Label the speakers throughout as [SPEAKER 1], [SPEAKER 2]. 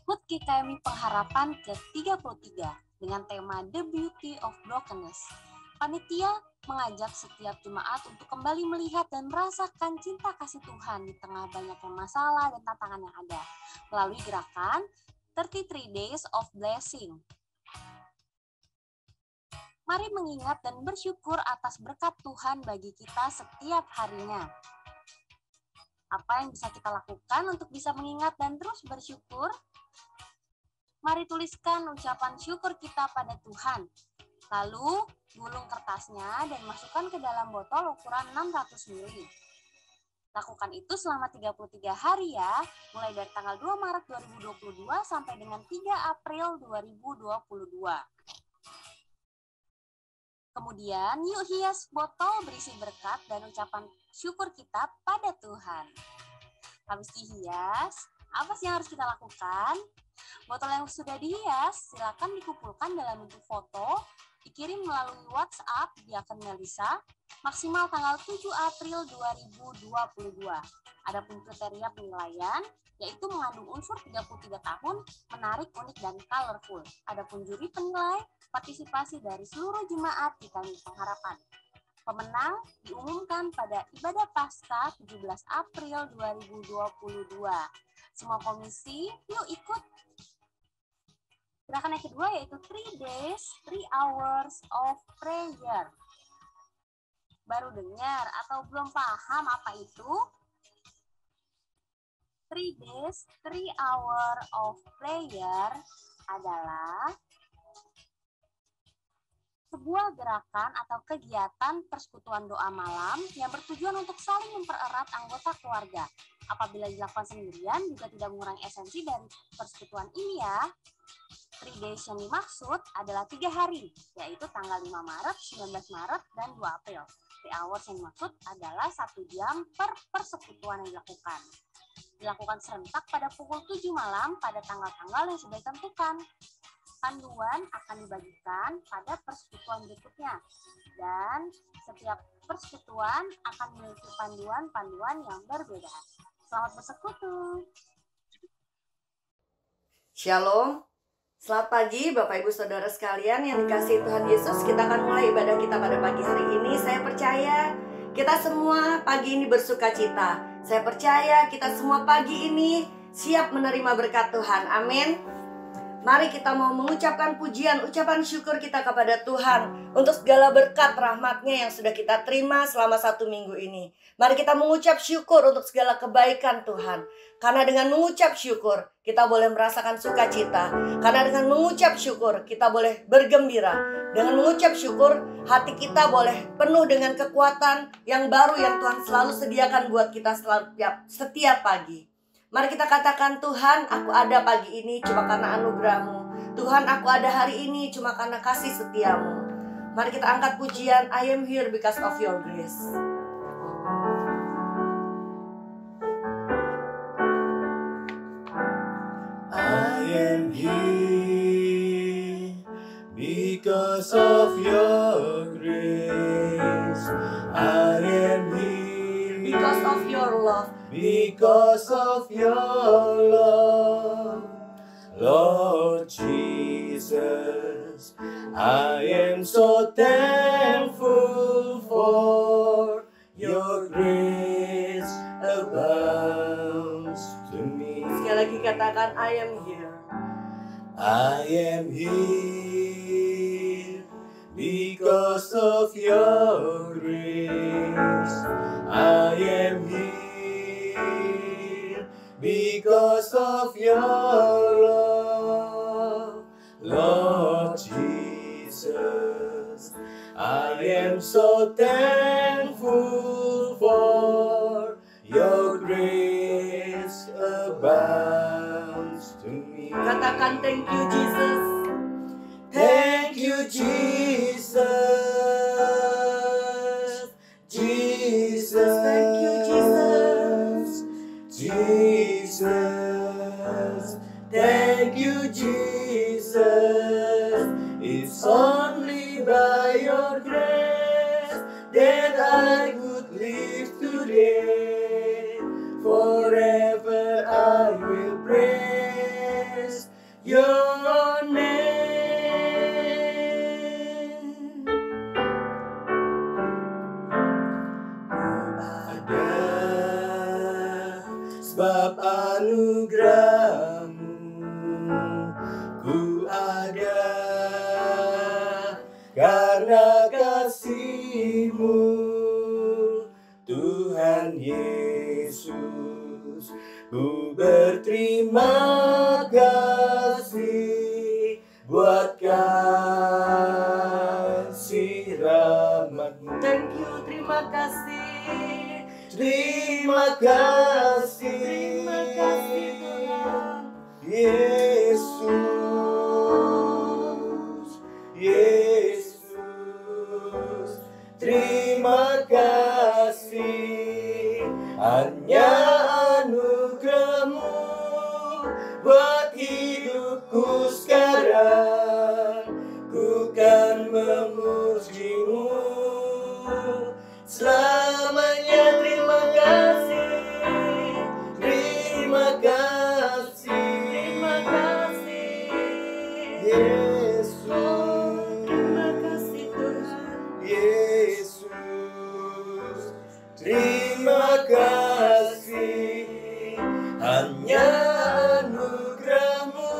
[SPEAKER 1] HUT GKMI Pengharapan ke-33 dengan tema The Beauty of Brokenness. Panitia mengajak setiap jemaat untuk kembali melihat dan merasakan cinta kasih Tuhan di tengah banyaknya masalah dan tantangan yang ada melalui gerakan 33 Days of Blessing. Mari mengingat dan bersyukur atas berkat Tuhan bagi kita setiap harinya. Apa yang bisa kita lakukan untuk bisa mengingat dan terus bersyukur? Mari tuliskan ucapan syukur kita pada Tuhan. Lalu, gulung kertasnya dan masukkan ke dalam botol ukuran 600 ml. Lakukan itu selama 33 hari ya, mulai dari tanggal 2 Maret 2022 sampai dengan 3 April 2022. Kemudian, yuk hias botol berisi berkat dan ucapan syukur kita pada Tuhan. Habis dihias, apa sih yang harus kita lakukan? Botol yang sudah dihias, silakan dikumpulkan dalam bentuk foto, dikirim melalui WhatsApp di akun Melisa, maksimal tanggal 7 April 2022. Adapun kriteria penilaian, yaitu mengandung unsur 33 tahun, menarik, unik, dan colorful. Adapun juri penilai, partisipasi dari seluruh jemaat di GKMI Pengharapan. Pemenang diumumkan pada ibadah Paskah 17 April 2022. Semua komisi, yuk ikut. Gerakan yang kedua yaitu 3 days, 3 hours of prayer. Baru dengar atau belum paham apa itu? 3 days, 3 hour of prayer adalah sebuah gerakan atau kegiatan persekutuan doa malam yang bertujuan untuk saling mempererat anggota keluarga. Apabila dilakukan sendirian juga tidak mengurangi esensi dari persekutuan ini ya. 3 days yang dimaksud adalah 3 hari, yaitu tanggal 5 Maret, 19 Maret, dan 2 April. 3 hours yang dimaksud adalah 1 jam per persekutuan yang dilakukan. Dilakukan serentak pada pukul 7 malam pada tanggal-tanggal yang sudah ditentukan. Panduan akan dibagikan pada persekutuan berikutnya, dan setiap persekutuan akan memiliki panduan-panduan yang berbeda. Selamat bersekutu.
[SPEAKER 2] Shalom. Selamat pagi Bapak Ibu Saudara sekalian yang dikasihi Tuhan Yesus. Kita akan mulai ibadah kita pada pagi hari ini. Saya percaya kita semua pagi ini bersuka cita. Saya percaya kita semua pagi ini siap menerima berkat Tuhan. Amin. Mari kita mau mengucapkan pujian, ucapan syukur kita kepada Tuhan untuk segala berkat rahmat-Nya yang sudah kita terima selama 1 minggu ini. Mari kita mengucap syukur untuk segala kebaikan Tuhan. Karena dengan mengucap syukur, kita boleh merasakan sukacita. Karena dengan mengucap syukur, kita boleh bergembira. Dengan mengucap syukur, hati kita boleh penuh dengan kekuatan yang baru yang Tuhan selalu sediakan buat kita setiap pagi. Mari kita katakan, Tuhan, aku ada pagi ini cuma karena anugerah-Mu. Tuhan, aku ada hari ini cuma karena kasih setia-Mu. Mari kita angkat pujian, I am here because of your grace.
[SPEAKER 3] I am here because of your grace. I am here
[SPEAKER 2] Because of your love.
[SPEAKER 3] because of your love, Lord Jesus. I am so thankful for your grace abounds to me.
[SPEAKER 2] Sekali lagi katakan, I am here.
[SPEAKER 3] I am here because of your grace. I am here because of your love, Lord Jesus. I am so thankful for your grace abounds to me.
[SPEAKER 2] Katakan, thank you Jesus.
[SPEAKER 3] Thank you, Jesus. Jesus.
[SPEAKER 2] Thank you Jesus.
[SPEAKER 3] Jesus. Thank you, Jesus. It's only by your grace that I could live today. Forever I will praise your name. Ada sebab anugerahmu, ku ada karena kasih-Mu, Tuhan Yesus. Ku berterima kasih buat kasih rahmat-Mu.
[SPEAKER 2] Thank you, terima kasih.
[SPEAKER 3] Terima kasih,
[SPEAKER 2] Terima kasih Tuhan.
[SPEAKER 3] Yesus, Yesus. Terima kasih, hanya anugerah-Mu buat hidupku sekarang. Ku kan memuji-Mu selamanya. Terima kasih, terima kasih,
[SPEAKER 2] Terima kasih.
[SPEAKER 3] Yesus.
[SPEAKER 2] Terima kasih Tuhan.
[SPEAKER 3] Yesus, terima kasih, hanya anugerah-Mu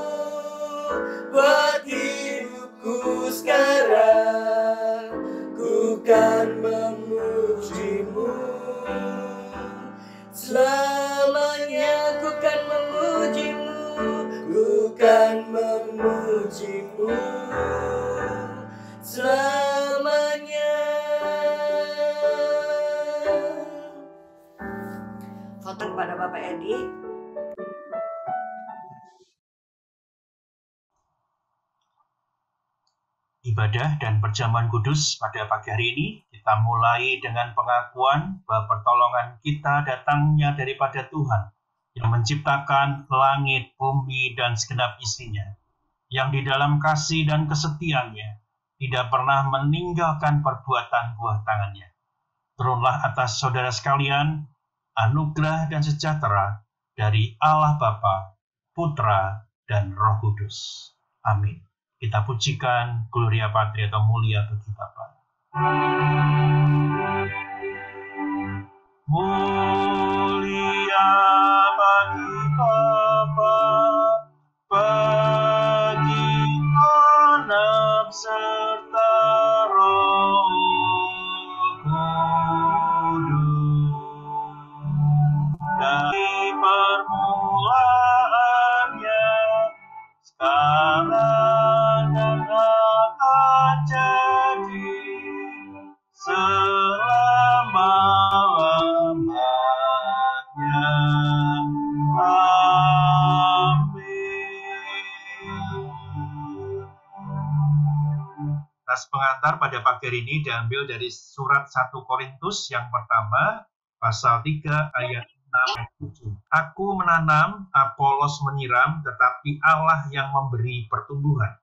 [SPEAKER 3] buat hidupku sekarang. Ku kan memuji-Mu selamanya. Ku kan memuji-Mu, ku kan memuji-Mu selamanya.
[SPEAKER 2] Foto kepada Bapak Edi.
[SPEAKER 4] Ibadah dan perjamuan kudus pada pagi hari ini kita mulai dengan pengakuan bahwa pertolongan kita datangnya daripada Tuhan yang menciptakan langit, bumi, dan segenap isinya, yang di dalam kasih dan kesetiaannya tidak pernah meninggalkan perbuatan buah tangannya. Turunlah atas saudara sekalian anugerah dan sejahtera dari Allah Bapa, Putra, dan Roh Kudus. Amin. Kita pujikan Gloria Patri atau mulia bagi Bapa. Mulia bagi Bapa, bagi Anak serta Roh Kudus. Dari permulaannya, sekarang dan akan jadi selama-lamanya. Amin. Nas pengantar pada pagi hari ini diambil dari surat 1 Korintus yang pertama, pasal 3 ayat 6-7. Aku menanam, Apolos menyiram, tetapi Allah yang memberi pertumbuhan.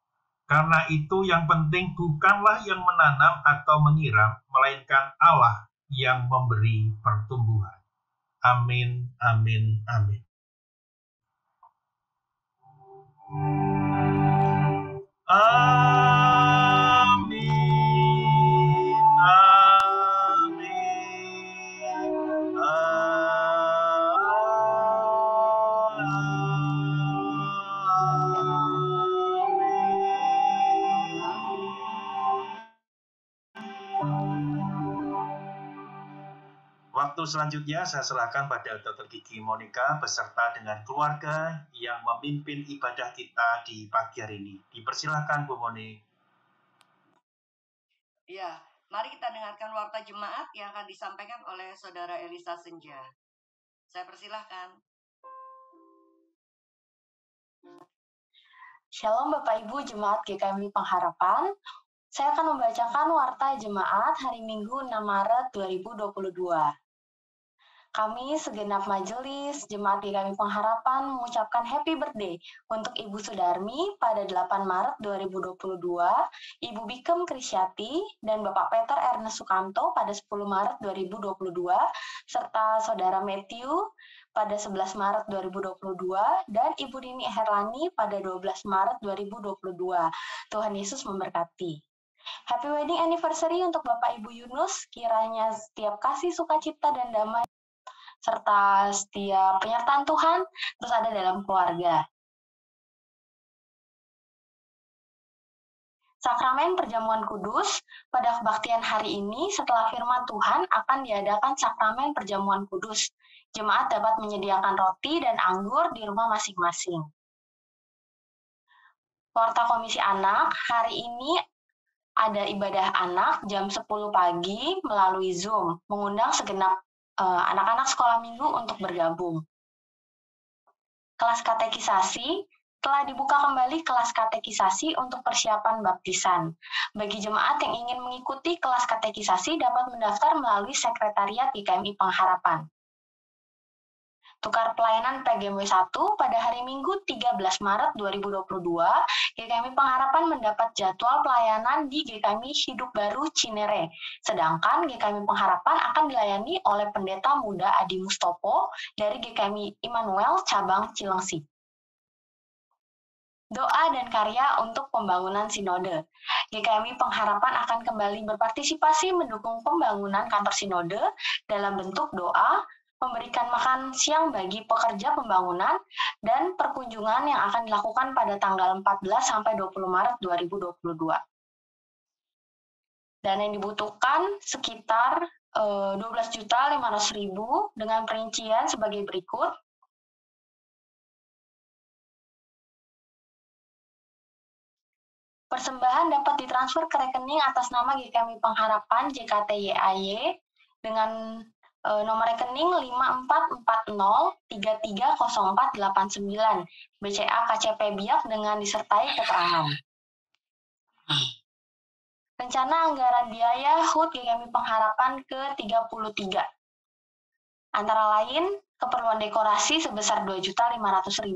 [SPEAKER 4] Karena itu yang penting bukanlah yang menanam atau menyiram, melainkan Allah yang memberi pertumbuhan. Amin, amin, amin. Waktu selanjutnya saya serahkan pada Dr. Gigi Monica beserta dengan keluarga yang memimpin ibadah kita di pagi hari ini. Dipersilahkan Bu Moni.
[SPEAKER 2] Ya, mari kita dengarkan warta jemaat yang akan disampaikan oleh Saudara Elisa Senja. Saya persilahkan.
[SPEAKER 1] Shalom Bapak Ibu Jemaat GKMI Pengharapan. Saya akan membacakan warta jemaat hari Minggu 6 Maret 2022. Kami segenap majelis Jemaat GKMI Pengharapan mengucapkan happy birthday untuk Ibu Sudarmi pada 8 Maret 2022, Ibu Bikem Krisyati, dan Bapak Peter Ernest Sukamto pada 10 Maret 2022, serta Saudara Matthew pada 11 Maret 2022 dan Ibu Nini Herlani pada 12 Maret 2022. Tuhan Yesus memberkati. Happy wedding anniversary untuk Bapak Ibu Yunus, kiranya setiap kasih, sukacita, dan damai serta setiap penyertaan Tuhan terus ada dalam keluarga. Sakramen Perjamuan Kudus, pada kebaktian hari ini setelah firman Tuhan akan diadakan Sakramen Perjamuan Kudus. Jemaat dapat menyediakan roti dan anggur di rumah masing-masing. Warta Komisi Anak, hari ini ada ibadah anak jam 10 pagi melalui Zoom, mengundang segenap anak-anak sekolah minggu untuk bergabung. Kelas katekisasi, telah dibuka kembali kelas katekisasi untuk persiapan baptisan. Bagi jemaat yang ingin mengikuti kelas katekisasi dapat mendaftar melalui Sekretariat GKMI Pengharapan. Tukar pelayanan PGMW 1 pada hari Minggu 13 Maret 2022, GKMI Pengharapan mendapat jadwal pelayanan di GKMI Hidup Baru Cinere. Sedangkan GKMI Pengharapan akan dilayani oleh Pendeta Muda Adi Mustopo dari GKMI Immanuel Cabang Cilengsi. Doa dan karya untuk pembangunan sinode. GKMI Pengharapan akan kembali berpartisipasi mendukung pembangunan kantor sinode dalam bentuk doa, memberikan makan siang bagi pekerja pembangunan, dan perkunjungan yang akan dilakukan pada tanggal 14 sampai 20 Maret 2022. Dan yang dibutuhkan sekitar 12.500.000 dengan perincian sebagai berikut. Persembahan dapat ditransfer ke rekening atas nama GKMI Pengharapan JKTYAY dengan nomor rekening 5440330489 BCA KCP Biak dengan disertai keterangan. Rencana anggaran biaya HUT GKMI Pengharapan ke-33. Antara lain, keperluan dekorasi sebesar 2.500.000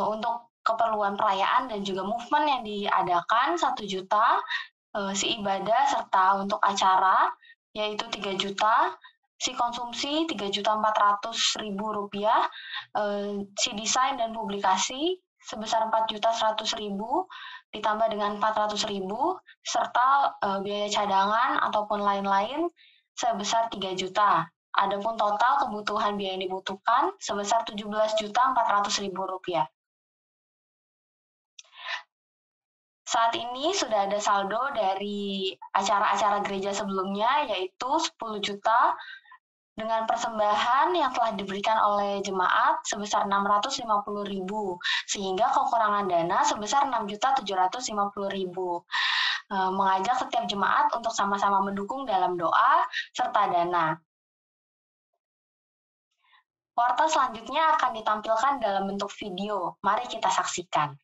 [SPEAKER 1] untuk keperluan perayaan dan juga movement yang diadakan 1 juta, si ibadah serta untuk acara yaitu 3 juta, si konsumsi 3.400.000 rupiah, si desain dan publikasi sebesar 4.100.000 ditambah dengan 400.000 serta biaya cadangan ataupun lain-lain sebesar 3 juta. Adapun total kebutuhan biaya yang dibutuhkan sebesar 17.400.000 rupiah. Saat ini sudah ada saldo dari acara-acara gereja sebelumnya, yaitu 10 juta dengan persembahan yang telah diberikan oleh jemaat sebesar 650.000, sehingga kekurangan dana sebesar 6.750.000. Mengajak setiap jemaat untuk sama-sama mendukung dalam doa serta dana. Warta selanjutnya akan ditampilkan dalam bentuk video. Mari kita saksikan.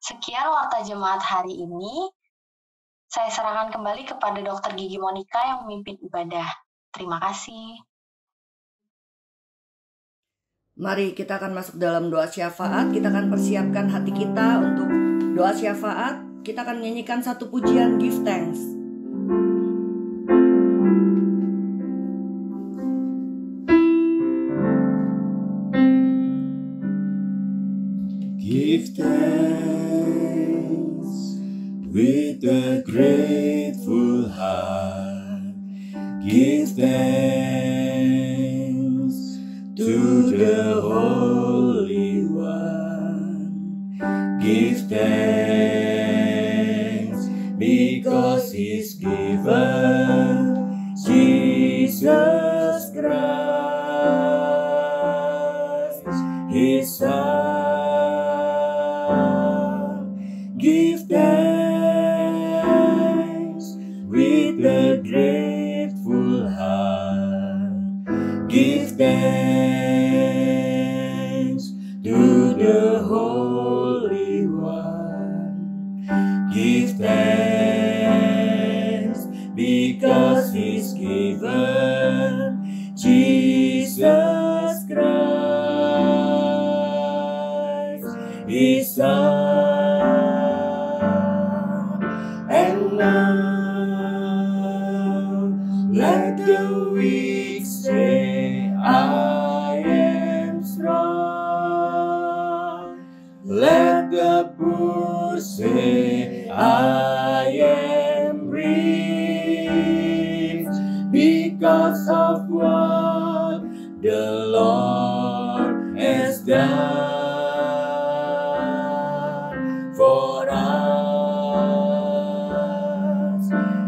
[SPEAKER 1] Sekian warta jemaat hari ini. Saya serahkan kembali kepada Dr. Gigi Monica yang memimpin ibadah. Terima kasih.
[SPEAKER 2] Mari kita akan masuk dalam doa syafaat. Kita akan persiapkan hati kita untuk doa syafaat. Kita akan nyanyikan satu pujian, Give Thanks.
[SPEAKER 3] Give thanks with a grateful heart. Give thanks to the Holy One. Give thanks because He's given Jesus Christ, His Son. Give thanks with a grateful heart. Give thanks to the Holy One. Give thanks because He's given Jesus Christ, His Son. And now let the weak say, I am strong. Let the poor say, I am rich, because of what the Lord has done for us.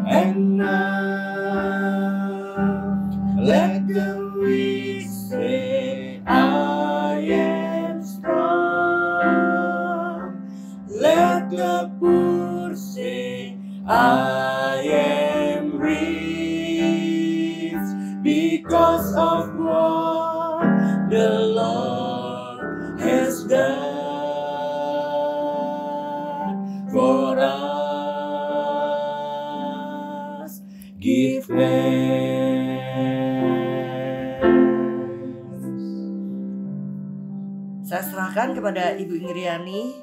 [SPEAKER 3] And now let the weak say, I am strong. Let the poor say, I am rich, because of what the Lord has done for us. Give thanks.
[SPEAKER 2] Saya serahkan kepada Ibu Ingriani.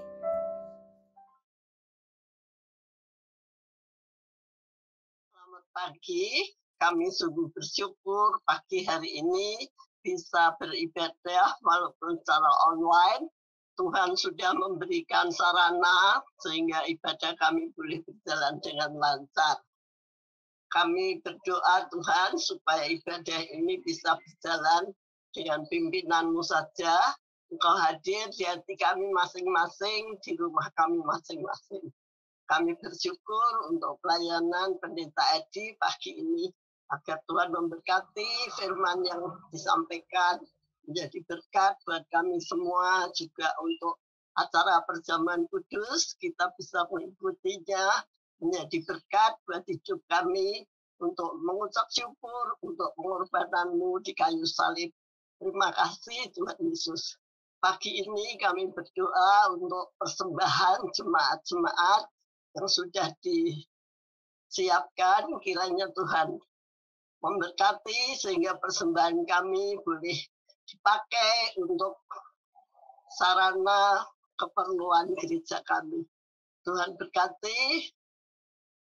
[SPEAKER 5] Selamat pagi, kami sungguh bersyukur pagi hari ini bisa beribadah walaupun secara online. Tuhan sudah memberikan sarana sehingga ibadah kami boleh berjalan dengan lancar. Kami berdoa Tuhan supaya ibadah ini bisa berjalan dengan pimpinan-Mu saja. Engkau hadir di hati kami masing-masing, di rumah kami masing-masing. Kami bersyukur untuk pelayanan Pendeta Edi pagi ini, agar Tuhan memberkati firman yang disampaikan, menjadi berkat buat kami semua, juga untuk acara perjamuan kudus, kita bisa mengikutinya, menjadi berkat buat hidup kami, untuk mengucap syukur untuk pengorbanan-Mu di kayu salib. Terima kasih Tuhan Yesus. Pagi ini kami berdoa untuk persembahan jemaat-jemaat yang sudah disiapkan, kiranya Tuhan memberkati sehingga persembahan kami boleh dipakai untuk sarana keperluan gereja kami. Tuhan berkati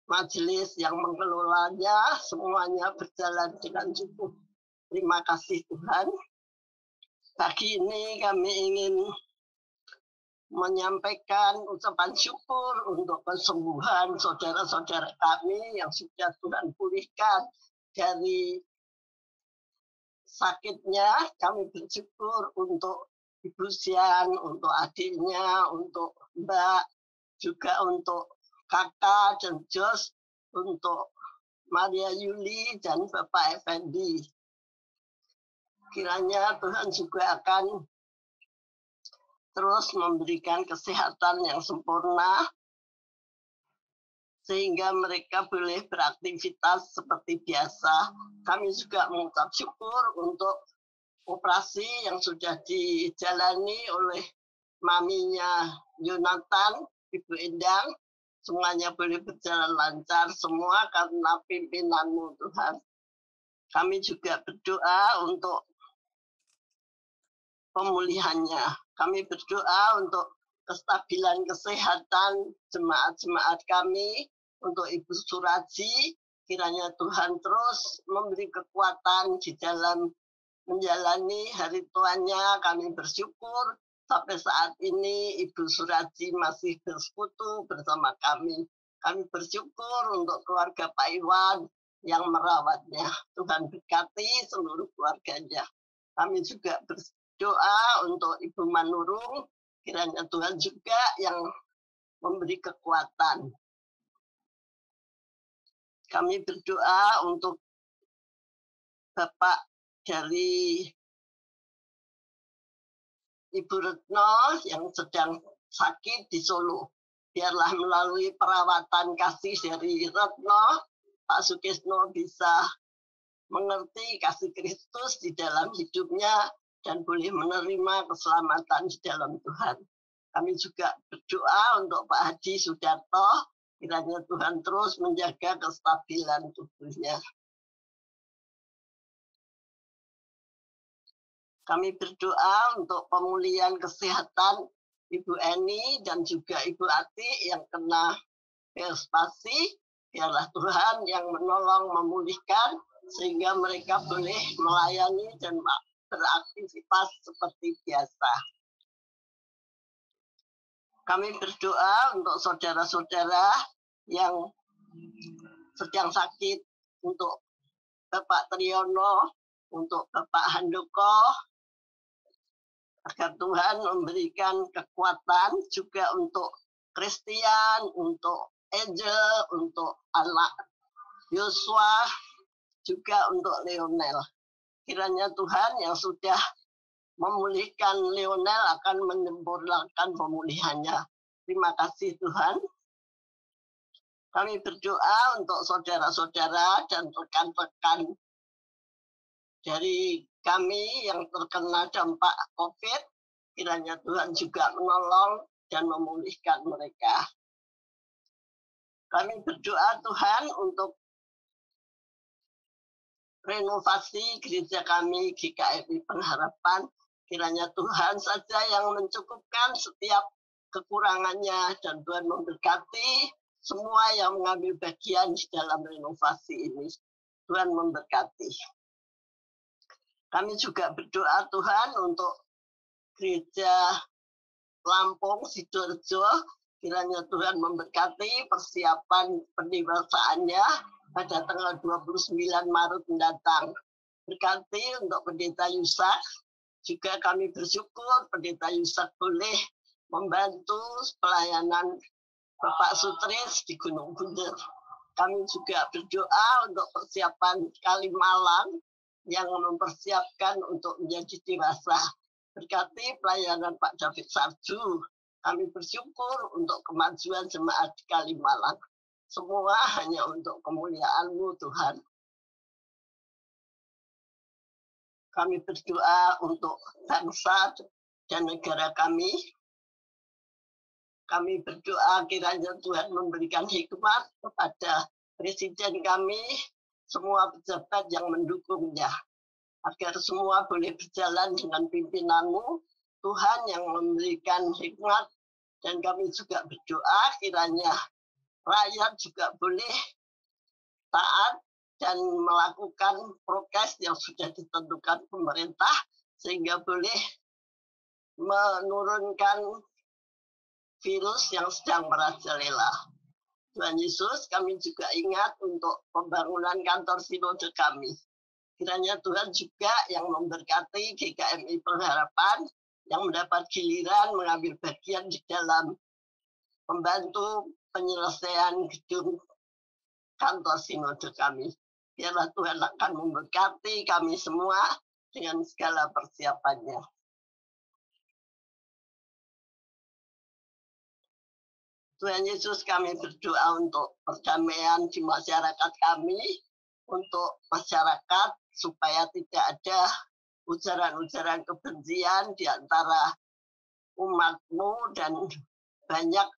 [SPEAKER 5] majelis yang mengelolanya, semuanya berjalan dengan cukup. Terima kasih Tuhan. Pagi ini kami ingin menyampaikan ucapan syukur untuk kesembuhan saudara-saudara kami yang sudah Tuhan pulihkan dari sakitnya. Kami bersyukur untuk Ibu Sian, untuk adiknya, untuk Mbak, juga untuk Kakak dan Jos, untuk Maria Yuli dan Bapak Effendi. Kiranya Tuhan juga akan terus memberikan kesehatan yang sempurna, sehingga mereka boleh beraktivitas seperti biasa. Kami juga mengucap syukur untuk operasi yang sudah dijalani oleh maminya Yonatan, Ibu Endang. Semuanya boleh berjalan lancar, semua karena pimpinan-Mu Tuhan. Kami juga berdoa untuk pemulihannya. Kami berdoa untuk kestabilan kesehatan jemaat-jemaat kami, untuk Ibu Suraji, kiranya Tuhan terus memberi kekuatan di dalam menjalani hari tuanya. Kami bersyukur sampai saat ini Ibu Suraji masih bersekutu bersama kami. Kami bersyukur untuk keluarga Pak Iwan yang merawatnya. Tuhan berkati seluruh keluarganya. Kami juga berdoa untuk Ibu Manurung, kiranya Tuhan juga yang memberi kekuatan. Kami berdoa untuk Bapak dari Ibu Retno yang sedang sakit di Solo. Biarlah melalui perawatan kasih dari Retno, Pak Sukesno bisa mengerti kasih Kristus di dalam hidupnya dan boleh menerima keselamatan di dalam Tuhan. Kami juga berdoa untuk Pak Hadi Sudarto, kiranya Tuhan terus menjaga kestabilan tubuhnya. Kami berdoa untuk pemulihan kesehatan Ibu Eni dan juga Ibu Ati yang kena virus spasi. Biarlah Tuhan yang menolong memulihkan sehingga mereka boleh melayani dan beraktivitas seperti biasa. Kami berdoa untuk saudara-saudara yang sedang sakit, untuk Bapak Triyono, untuk Bapak Handoko, agar Tuhan memberikan kekuatan, juga untuk Christian, untuk Angel, untuk anak Yosua, juga untuk Leonel. Kiranya Tuhan yang sudah memulihkan Leonel akan menyempurnakan pemulihannya. Terima kasih Tuhan. Kami berdoa untuk saudara-saudara dan rekan-rekan dari kami yang terkena dampak COVID. Kiranya Tuhan juga menolong dan memulihkan mereka. Kami berdoa Tuhan untuk renovasi gereja kami GKMI Pengharapan. Kiranya Tuhan saja yang mencukupkan setiap kekurangannya dan Tuhan memberkati semua yang mengambil bagian di dalam renovasi ini. Tuhan memberkati. Kami juga berdoa Tuhan untuk gereja Lampung Sidoarjo. Kiranya Tuhan memberkati persiapan pendewasaannya pada tanggal 29 Maret mendatang. Berkati untuk Pendeta Yusak. Juga kami bersyukur Pendeta Yusak boleh membantu pelayanan Bapak Sutris di Gunung Bunder. Kami juga berdoa untuk persiapan Kalimalang yang mempersiapkan untuk menjadi dewasa. Berkati pelayanan Pak David Sarju. Kami bersyukur untuk kemajuan jemaat di Kalimalang. Semua hanya untuk kemuliaan-Mu Tuhan. Kami berdoa untuk bangsa dan negara kami. Kami berdoa kiranya Tuhan memberikan hikmat kepada Presiden kami, semua pejabat yang mendukungnya. Agar semua boleh berjalan dengan pimpinan-Mu, Tuhan yang memberikan hikmat, dan kami juga berdoa kiranya rakyat juga boleh taat dan melakukan prokes yang sudah ditentukan pemerintah, sehingga boleh menurunkan virus yang sedang merajalela. Tuhan Yesus, kami juga ingat untuk pembangunan kantor sinode kami. Kiranya Tuhan juga yang memberkati GKMI Pengharapan yang mendapat giliran mengambil bagian di dalam membantu penyelesaian gedung kantor sinode kami. Biarlah Tuhan akan memberkati kami semua dengan segala persiapannya. Tuhan Yesus, kami berdoa untuk perdamaian di masyarakat kami, untuk masyarakat supaya tidak ada ujaran-ujaran kebencian di antara umat-Mu, dan banyak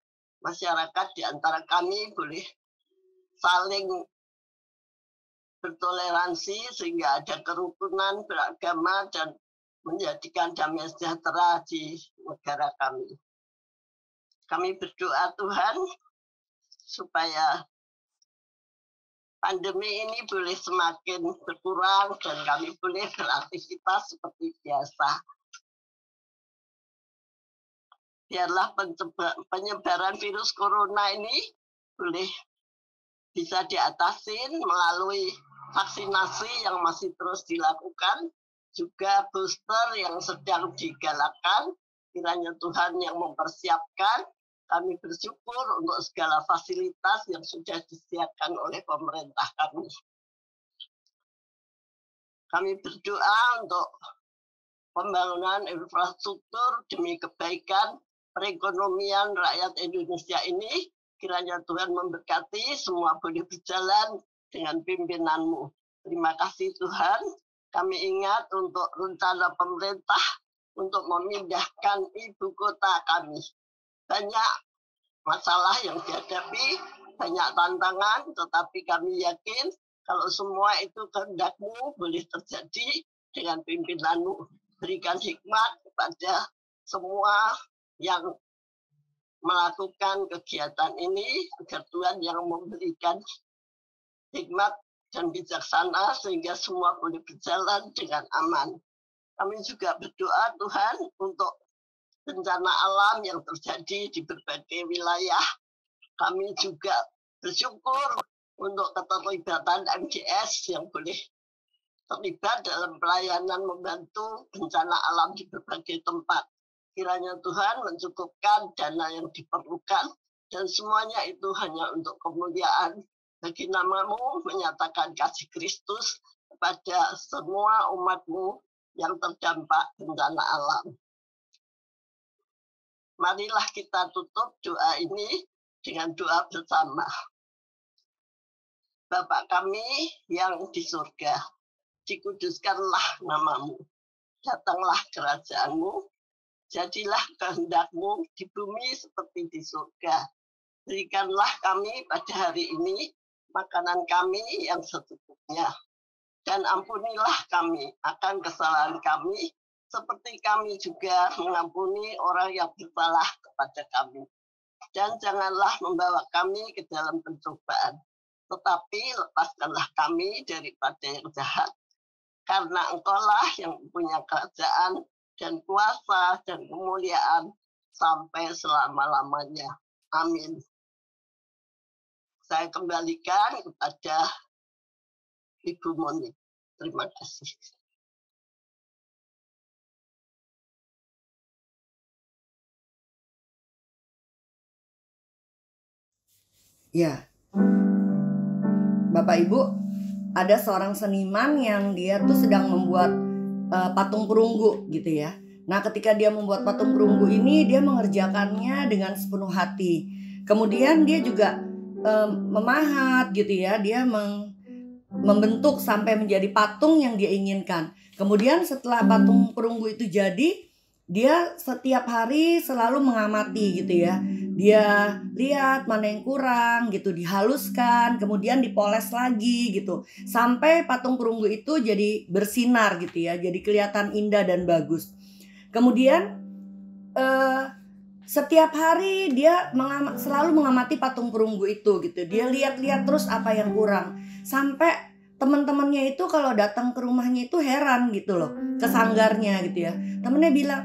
[SPEAKER 5] masyarakat di antara kami boleh saling bertoleransi sehingga ada kerukunan beragama dan menjadikan damai sejahtera di negara kami. Kami berdoa Tuhan supaya pandemi ini boleh semakin berkurang dan kami boleh beraktivitas seperti biasa. Biarlah penyebaran virus corona ini boleh bisa diatasin melalui vaksinasi yang masih terus dilakukan, juga booster yang sedang digalakkan. Kiranya Tuhan yang mempersiapkan. Kami bersyukur untuk segala fasilitas yang sudah disediakan oleh pemerintah kami. Kami berdoa untuk pembangunan infrastruktur demi kebaikan perekonomian rakyat Indonesia ini. Kiranya Tuhan memberkati semua boleh berjalan dengan pimpinan-Mu. Terima kasih Tuhan. Kami ingat untuk rencana pemerintah untuk memindahkan ibu kota kami. Banyak masalah yang dihadapi, banyak tantangan, tetapi kami yakin kalau semua itu kehendak-Mu boleh terjadi dengan pimpinan-Mu. Berikan hikmat kepada semua yang melakukan kegiatan ini, agar Tuhan yang memberikan hikmat dan bijaksana sehingga semua boleh berjalan dengan aman. Kami juga berdoa Tuhan untuk bencana alam yang terjadi di berbagai wilayah. Kami juga bersyukur untuk keterlibatan MDS yang boleh terlibat dalam pelayanan membantu bencana alam di berbagai tempat. Kiranya Tuhan mencukupkan dana yang diperlukan dan semuanya itu hanya untuk kemuliaan bagi nama-Mu, menyatakan kasih Kristus kepada semua umat-Mu yang terdampak bencana alam. Marilah kita tutup doa ini dengan doa bersama. Bapa kami yang di surga, dikuduskanlah nama-Mu. Datanglah kerajaan-Mu, jadilah kehendak-Mu di bumi seperti di surga. Berikanlah kami pada hari ini makanan kami yang secukupnya. Dan ampunilah kami akan kesalahan kami, seperti kami juga mengampuni orang yang bersalah kepada kami. Dan janganlah membawa kami ke dalam pencobaan, tetapi lepaskanlah kami daripada yang jahat. Karena Engkaulah yang punya kerajaan dan kuasa dan kemuliaan sampai selama-lamanya. Amin. Saya kembalikan kepada Ibu Monik. Terima kasih.
[SPEAKER 2] Ya, Bapak Ibu, ada seorang seniman yang dia tuh sedang membuat patung perunggu gitu ya. Nah, ketika dia membuat patung perunggu ini, dia mengerjakannya dengan sepenuh hati. Kemudian dia juga memahat gitu ya, dia membentuk sampai menjadi patung yang dia inginkan. Kemudian setelah patung perunggu itu jadi, dia setiap hari selalu mengamati gitu ya. Dia lihat mana yang kurang gitu, dihaluskan, kemudian dipoles lagi gitu, sampai patung perunggu itu jadi bersinar gitu ya, jadi kelihatan indah dan bagus. Kemudian setiap hari dia selalu mengamati patung perunggu itu gitu. Dia lihat-lihat terus apa yang kurang, sampai teman-temannya itu kalau datang ke rumahnya itu heran gitu loh, ke sanggarnya gitu ya. Temennya bilang,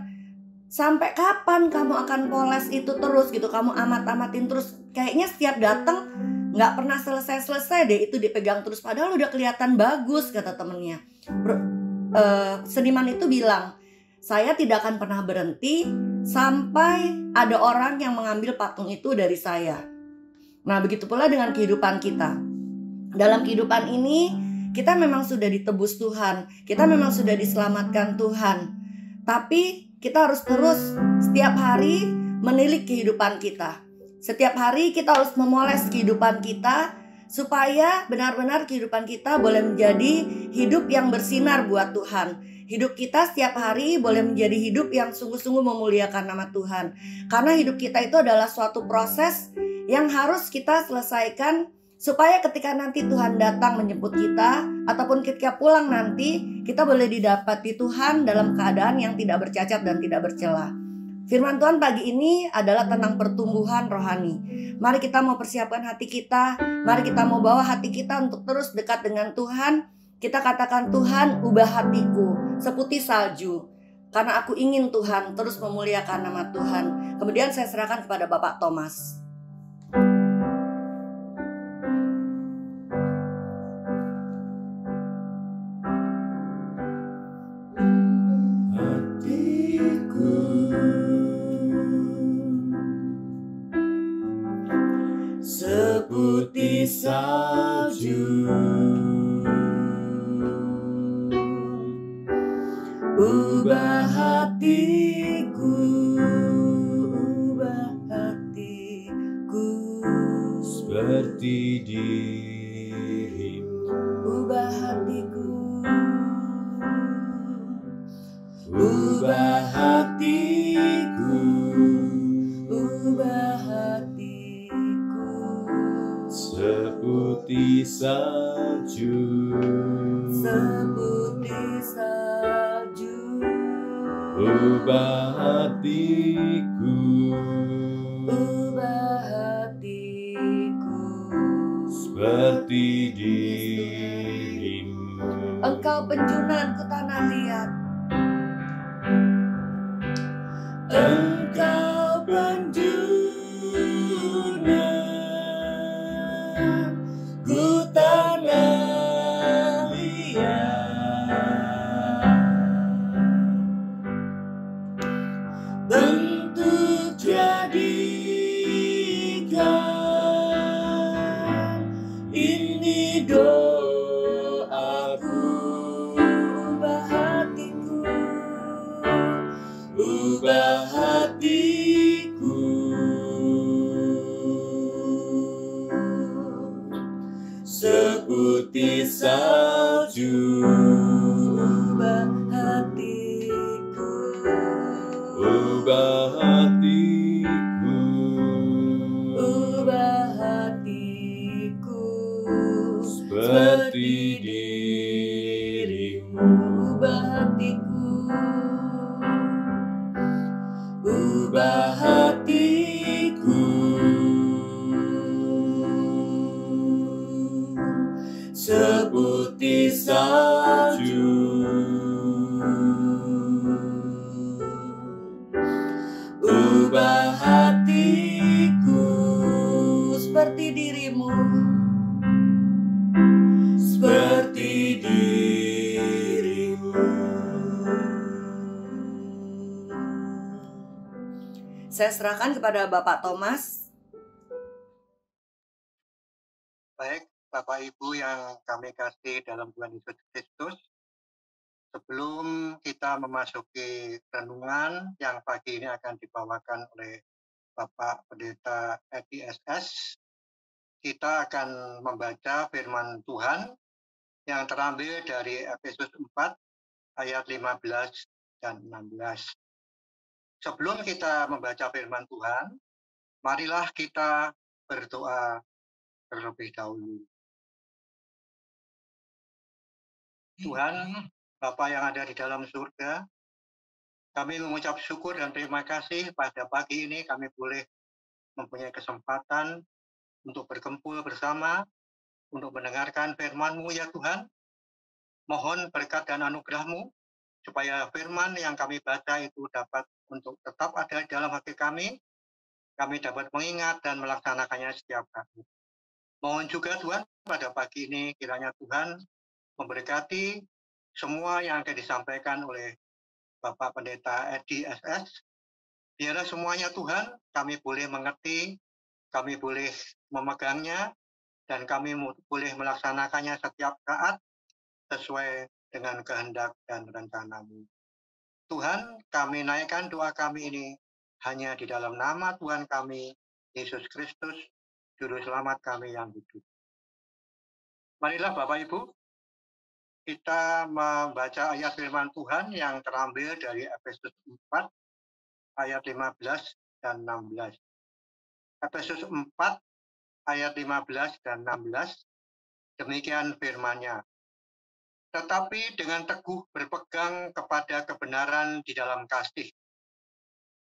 [SPEAKER 2] sampai kapan kamu akan poles itu terus gitu, kamu amat-amatin terus, kayaknya setiap datang nggak pernah selesai-selesai deh, itu dipegang terus, padahal udah kelihatan bagus, kata temennya. Seniman itu bilang, saya tidak akan pernah berhenti sampai ada orang yang mengambil patung itu dari saya. Nah, begitu pula dengan kehidupan kita. Dalam kehidupan ini kita memang sudah ditebus Tuhan, kita memang sudah diselamatkan Tuhan, tapi kita harus terus setiap hari menilik kehidupan kita. Setiap hari kita harus memoles kehidupan kita, supaya benar-benar kehidupan kita boleh menjadi hidup yang bersinar buat Tuhan. Hidup kita setiap hari boleh menjadi hidup yang sungguh-sungguh memuliakan nama Tuhan. Karena hidup kita itu adalah suatu proses yang harus kita selesaikan, supaya ketika nanti Tuhan datang menjemput kita, ataupun ketika pulang nanti, kita boleh didapati Tuhan dalam keadaan yang tidak bercacat dan tidak bercela. Firman Tuhan pagi ini adalah tentang pertumbuhan rohani. Mari kita mau persiapkan hati kita, mari kita mau bawa hati kita untuk terus dekat dengan Tuhan. Kita katakan, Tuhan ubah hatiku seputih salju, karena aku ingin Tuhan terus memuliakan nama Tuhan. Kemudian saya serahkan kepada Bapak Thomas.
[SPEAKER 3] Seputih salju, ubah hatiku, ubah hatiku seperti dirimu. Ubah hatiku, ubah hatiku, ubah hatiku seputih salju, seputih salju. Ubah hatiku, ubah hatiku seperti dirimu.
[SPEAKER 2] Engkau penjunanku tanah liat,
[SPEAKER 3] Engkau penjunanku tanah liat, bentuk jadikan ini doaku. Ubah hatiku, ubah hatiku seputih salju. Ubah hatiku, ubah hatiku, ubah hatiku seperti dirimu. Ubah hatiku, ubah hatiku seputih salju. Ubah hatiku
[SPEAKER 2] seperti dirimu.
[SPEAKER 3] seperti dirimu.
[SPEAKER 2] Saya serahkan kepada Bapak Thomas.
[SPEAKER 6] Baik, Bapak Ibu yang kami kasih dalam Tuhan Yesus Kristus, sebelum kita memasuki renungan yang pagi ini akan dibawakan oleh Bapak Pendeta Edi SS, kita akan membaca firman Tuhan yang terambil dari Efesus 4 ayat 15 dan 16. Sebelum kita membaca firman Tuhan, marilah kita berdoa terlebih dahulu. Tuhan, Bapa yang ada di dalam surga, kami mengucap syukur dan terima kasih pada pagi ini kami boleh mempunyai kesempatan untuk berkumpul bersama, untuk mendengarkan firman-Mu ya Tuhan. Mohon berkat dan anugerah-Mu, supaya firman yang kami baca itu dapat untuk tetap ada dalam hati kami dapat mengingat dan melaksanakannya setiap hari. Mohon juga Tuhan, pada pagi ini kiranya Tuhan memberkati semua yang akan disampaikan oleh Bapak Pendeta Edi SS. Biarlah semuanya Tuhan, kami boleh mengerti, kami boleh memegangnya, dan kami boleh melaksanakannya setiap saat sesuai dengan kehendak dan rencana-Mu. Tuhan, kami naikkan doa kami ini hanya di dalam nama Tuhan kami, Yesus Kristus, Juru Selamat kami yang hidup. Marilah Bapak Ibu, kita membaca ayat firman Tuhan yang terambil dari Efesus 4, ayat 15 dan 16. Efesus 4, ayat 15 dan 16, demikian firman-Nya. tetapi dengan teguh berpegang kepada kebenaran di dalam kasih.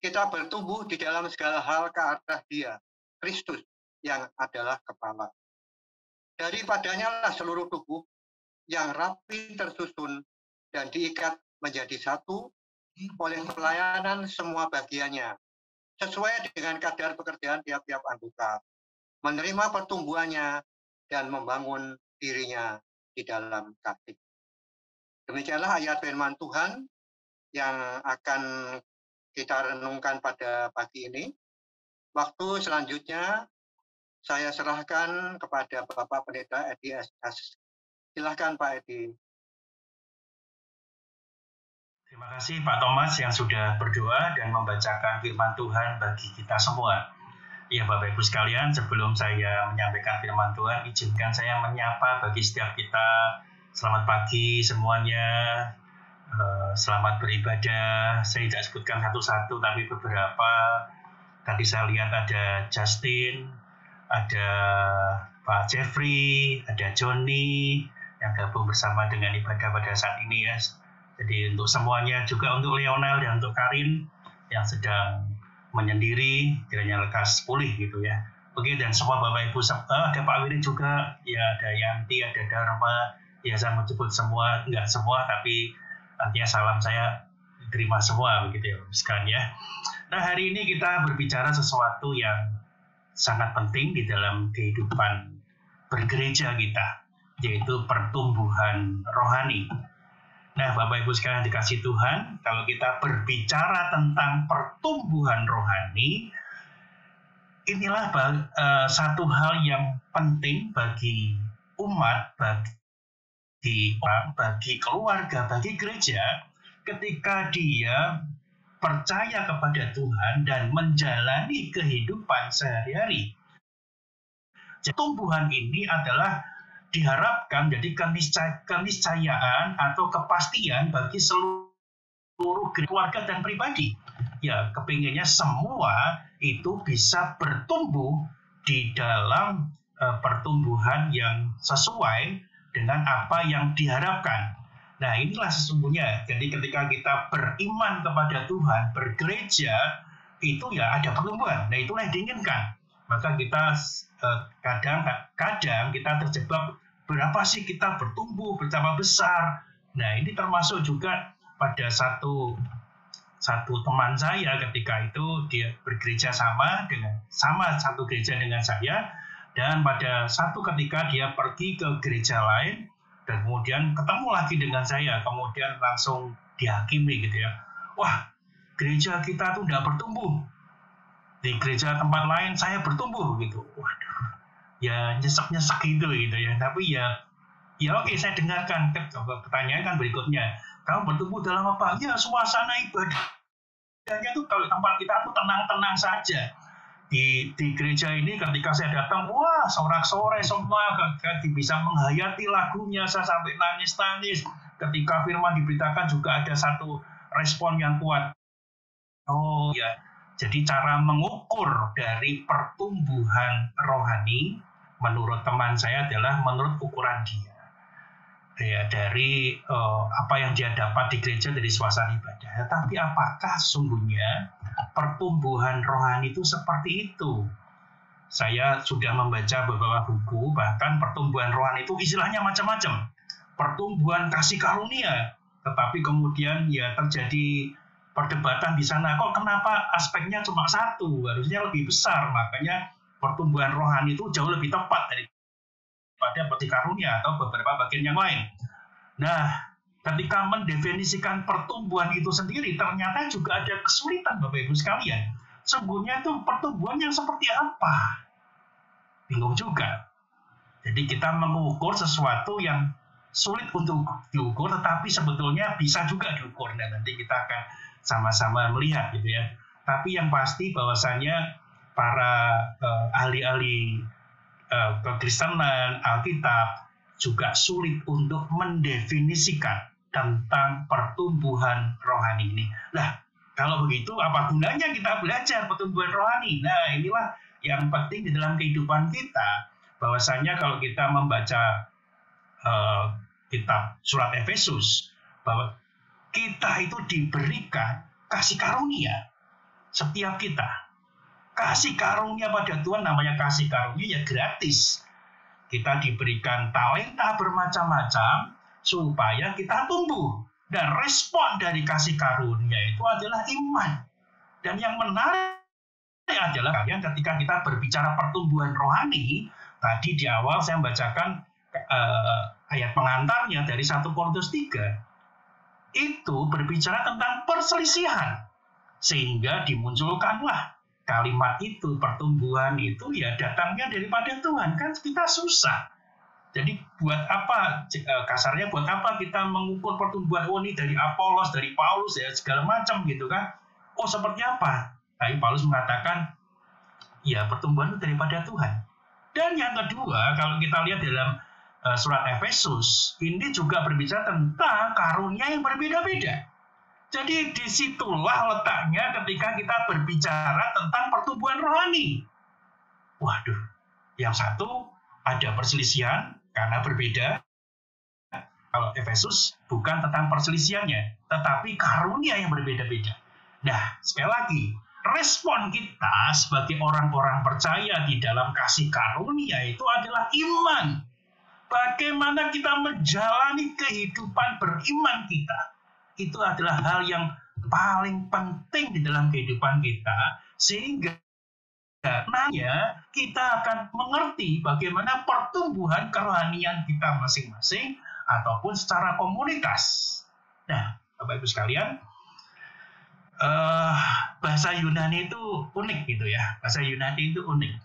[SPEAKER 6] Kita bertumbuh di dalam segala hal ke arah Dia, Kristus, yang adalah kepala. Daripadanya lah seluruh tubuh yang rapi tersusun dan diikat menjadi satu oleh pelayanan semua bagiannya, sesuai dengan kadar pekerjaan tiap-tiap anggota, menerima pertumbuhannya dan membangun dirinya di dalam kasih. Demikianlah ayat firman Tuhan yang akan kita renungkan pada pagi ini. Waktu selanjutnya saya serahkan kepada Bapak Pendeta Edi S. Silakan Pak Edi.
[SPEAKER 4] Terima kasih Pak Thomas yang sudah berdoa dan membacakan firman Tuhan bagi kita semua. Ya Bapak Ibu sekalian, sebelum saya menyampaikan firman Tuhan, izinkan saya menyapa bagi setiap kita. Selamat pagi semuanya, selamat beribadah. Saya tidak sebutkan satu-satu, tapi beberapa. Tadi saya lihat ada Justin, ada Pak Jeffrey, ada Johnny, yang gabung bersama dengan ibadah pada saat ini ya. Jadi untuk semuanya, juga untuk Lionel dan untuk Karin yang sedang menyendiri, kiranya lekas pulih gitu ya. Oke, dan semua Bapak Ibu, ada Pak Wiri juga, ya ada Yanti, ada Dharma, ya saya menyebut semua, enggak semua, tapi artinya salam saya terima semua begitu ya, sekalian ya. Nah hari ini kita berbicara sesuatu yang sangat penting di dalam kehidupan bergereja kita, yaitu pertumbuhan rohani. Nah Bapak Ibu sekalian dikasih Tuhan, kalau kita berbicara tentang pertumbuhan rohani, inilah satu hal yang penting bagi umat, bagi keluarga, bagi gereja, ketika dia percaya kepada Tuhan dan menjalani kehidupan sehari-hari. Tumbuhan ini adalah diharapkan jadi keniscayaan atau kepastian bagi seluruh keluarga dan pribadi. Ya, kepinginnya semua itu bisa bertumbuh di dalam pertumbuhan yang sesuai dengan apa yang diharapkan. Nah inilah sesungguhnya, jadi ketika kita beriman kepada Tuhan, bergereja, itu ya ada pertumbuhan. Nah itulah yang diinginkan. Maka kita kadang kita terjebak, berapa sih kita bertumbuh, bertambah besar. Nah ini termasuk juga pada satu teman saya ketika itu dia bergereja sama satu gereja dengan saya. Dan pada satu ketika dia pergi ke gereja lain dan kemudian ketemu lagi dengan saya, kemudian langsung dihakimi gitu ya. Wah, gereja kita tuh tidak bertumbuh. Di gereja tempat lain saya bertumbuh gitu. Waduh, ya nyesek gitu ya. Tapi ya oke, saya dengarkan. Pertanyaan kan berikutnya, kamu bertumbuh dalam apa? Ya suasana ibadahnya tuh kalau tempat kita tuh tenang-tenang saja. Di gereja ini ketika saya datang, wah sorak-sorai semua, bisa menghayati lagunya, saya sampai nangis-nangis. Ketika firman diberitakan juga ada satu respon yang kuat. Oh ya, jadi cara mengukur dari pertumbuhan rohani menurut teman saya adalah menurut ukuran dia. Ya, dari apa yang dia dapat di gereja dari suasana ibadah. Tapi apakah sungguhnya pertumbuhan rohani itu seperti itu? Saya sudah membaca beberapa buku, bahkan pertumbuhan rohani itu istilahnya macam-macam. Pertumbuhan kasih karunia, tetapi kemudian ya terjadi perdebatan di sana. Kok kenapa aspeknya cuma satu? Harusnya lebih besar. Makanya pertumbuhan rohani itu jauh lebih tepat pada kasih karunia atau beberapa bagian yang lain. Nah, ketika mendefinisikan pertumbuhan itu sendiri, ternyata juga ada kesulitan Bapak Ibu sekalian. Sesungguhnya itu pertumbuhan yang seperti apa? Bingung juga. Jadi kita mengukur sesuatu yang sulit untuk diukur, tetapi sebetulnya bisa juga diukur. Dan nanti kita akan sama-sama melihat gitu ya. Tapi yang pasti bahwasannya para ahli-ahli kekristenan, Alkitab juga sulit untuk mendefinisikan tentang pertumbuhan rohani ini. Nah, kalau begitu apa gunanya kita belajar pertumbuhan rohani? Nah, inilah yang penting di dalam kehidupan kita, bahwasanya kalau kita membaca kitab surat Efesus bahwa kita itu diberikan kasih karunia. Setiap kita kasih karunia pada Tuhan, namanya kasih karunia ya gratis. Kita diberikan talenta bermacam-macam supaya kita tumbuh. Dan respon dari kasih karunia itu adalah iman. Dan yang menarik adalah ketika kita berbicara pertumbuhan rohani, tadi di awal saya membacakan ayat pengantarnya dari 1 Korintus 3. Itu berbicara tentang perselisihan. Sehingga dimunculkanlah kalimat itu, pertumbuhan itu ya datangnya daripada Tuhan. Kan kita susah. Jadi buat apa, kasarnya buat apa kita mengukur pertumbuhan ini dari Apolos, dari Paulus, ya segala macam gitu kan. Oh seperti apa? Tapi Paulus mengatakan, ya pertumbuhan itu daripada Tuhan. Dan yang kedua, kalau kita lihat dalam surat Efesus, ini juga berbicara tentang karunia yang berbeda-beda. Jadi disitulah letaknya ketika kita berbicara tentang pertumbuhan rohani. Waduh, yang satu ada perselisihan karena berbeda. Kalau Efesus bukan tentang perselisihannya, tetapi karunia yang berbeda-beda. Nah, sekali lagi, respon kita sebagai orang-orang percaya di dalam kasih karunia itu adalah iman. Bagaimana kita menjalani kehidupan beriman kita, itu adalah hal yang paling penting di dalam kehidupan kita, sehingga karenanya kita akan mengerti bagaimana pertumbuhan kerohanian kita masing-masing ataupun secara komunitas. Nah, Bapak Ibu sekalian, bahasa Yunani itu unik gitu ya. Bahasa Yunani itu unik.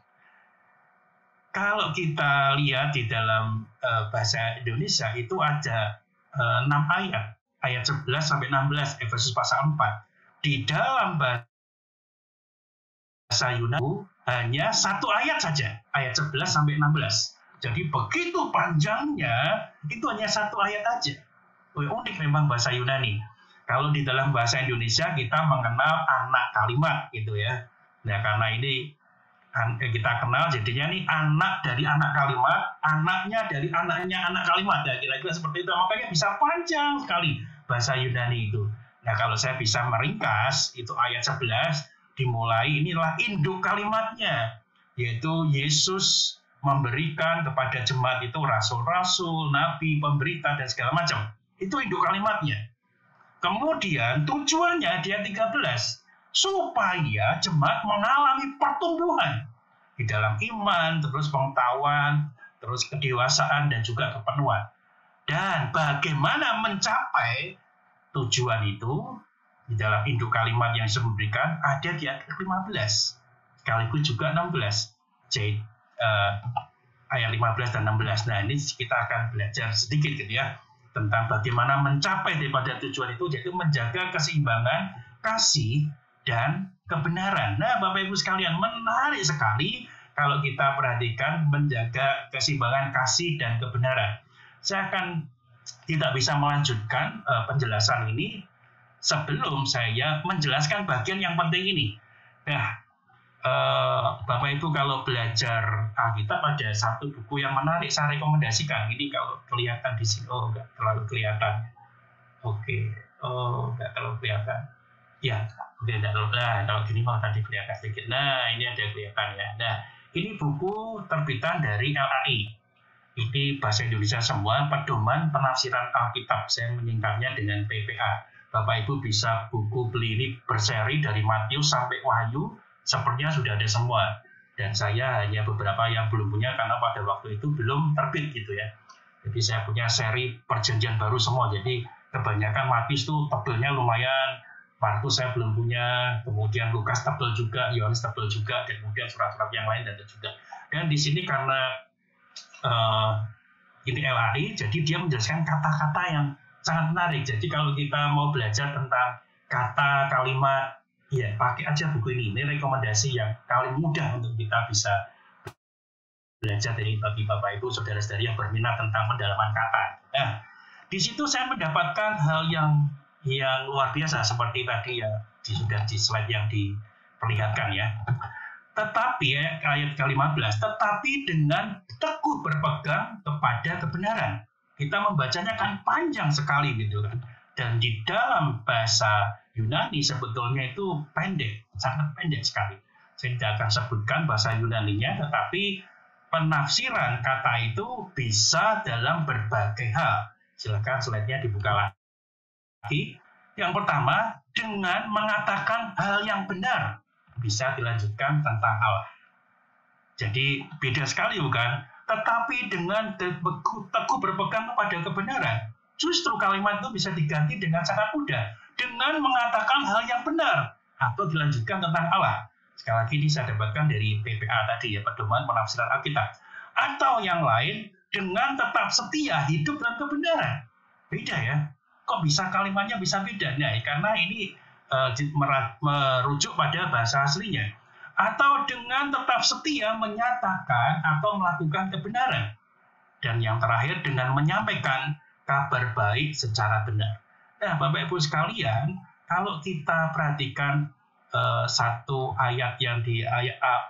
[SPEAKER 4] Kalau kita lihat di dalam bahasa Indonesia itu ada 6 ayat. Ayat 11 sampai 16 Efesus pasal 4. Di dalam bahasa Yunani hanya 1 ayat saja, ayat 11 sampai 16. Jadi begitu panjangnya, itu hanya 1 ayat aja. Unik memang bahasa Yunani. Kalau di dalam bahasa Indonesia kita mengenal anak kalimat gitu ya. Nah, karena ini kita kenal jadinya nih anak dari anak kalimat, anaknya dari anaknya anak kalimat. Ya, kira-kira seperti itu. Makanya bisa panjang sekali bahasa Yunani itu. Nah, kalau saya bisa meringkas, itu ayat 11 dimulai, inilah induk kalimatnya, yaitu Yesus memberikan kepada jemaat itu rasul-rasul, nabi, pemberita, dan segala macam. Itu induk kalimatnya. Kemudian tujuannya di ayat 13, supaya jemaat mengalami pertumbuhan di dalam iman, terus pengetahuan, terus kedewasaan, dan juga kepenuhan. Dan bagaimana mencapai tujuan itu di dalam induk kalimat yang saya berikan ada di ayat 15, sekaligus juga 16. Jadi ayat 15 dan 16. Nah, ini kita akan belajar sedikit gitu ya tentang bagaimana mencapai daripada tujuan itu, yaitu menjaga keseimbangan kasih dan kebenaran. Nah, Bapak Ibu sekalian, menarik sekali kalau kita perhatikan menjaga keseimbangan kasih dan kebenaran. Saya akan tidak bisa melanjutkan penjelasan ini sebelum saya menjelaskan bagian yang penting ini. Nah, Bapak Ibu kalau belajar Alkitab ada satu buku yang menarik saya rekomendasikan. Ini kalau kelihatan di sini, oh enggak terlalu kelihatan. Oke, oh enggak terlalu kelihatan. Ya, tidak terlalu. Nah, kalau gini malah tadi kelihatan sedikit. Nah, ini ada kelihatan ya. Nah, ini buku terbitan dari LAI. Ini bahasa Indonesia semua, Pedoman Penafsiran Alkitab. Saya menyingkatnya dengan PPA. Bapak Ibu bisa buku beli ini berseri dari Matius sampai Wahyu, sepertinya sudah ada semua. Dan saya hanya beberapa yang belum punya karena pada waktu itu belum terbit gitu ya. Jadi saya punya seri Perjanjian Baru semua. Jadi kebanyakan Matius itu tebelnya lumayan. Markus saya belum punya, kemudian Lukas tebel juga, Yohanes tebel juga, dan kemudian surat-surat yang lain dan juga. Dan di sini karena ini LAI, jadi dia menjelaskan kata-kata yang sangat menarik. Jadi kalau kita mau belajar tentang kata, kalimat, ya pakai aja buku ini. Ini rekomendasi yang paling mudah untuk kita bisa belajar dari bagi Bapak Ibu, saudara-saudari yang berminat tentang pendalaman kata. Nah, di situ saya mendapatkan hal yang luar biasa seperti tadi ya sudah di slide yang diperlihatkan ya. Tetapi ayat ke-15, tetapi dengan teguh berpegang kepada kebenaran kita membacanya kan panjang sekali gitu kan. Dan di dalam bahasa Yunani sebetulnya itu pendek, sangat pendek sekali. Saya tidak akan sebutkan bahasa Yunaninya, tetapi penafsiran kata itu bisa dalam berbagai hal. Silakan slide-nya dibuka lagi. Yang pertama, dengan mengatakan hal yang benar. Bisa dilanjutkan tentang Allah. Jadi beda sekali bukan? Tetapi dengan teguh berpegang kepada kebenaran. Justru kalimat itu bisa diganti dengan sangat mudah. Dengan mengatakan hal yang benar. Atau dilanjutkan tentang Allah. Sekali lagi ini saya dapatkan dari PPA tadi ya, Pedoman Penafsiran Alkitab. Atau yang lain, dengan tetap setia hidup dalam kebenaran. Beda ya. Kok bisa kalimatnya bisa beda? Nah, karena ini merujuk pada bahasa aslinya. Atau dengan tetap setia menyatakan atau melakukan kebenaran. Dan yang terakhir dengan menyampaikan kabar baik secara benar. Nah, Bapak Ibu sekalian, kalau kita perhatikan satu ayat yang di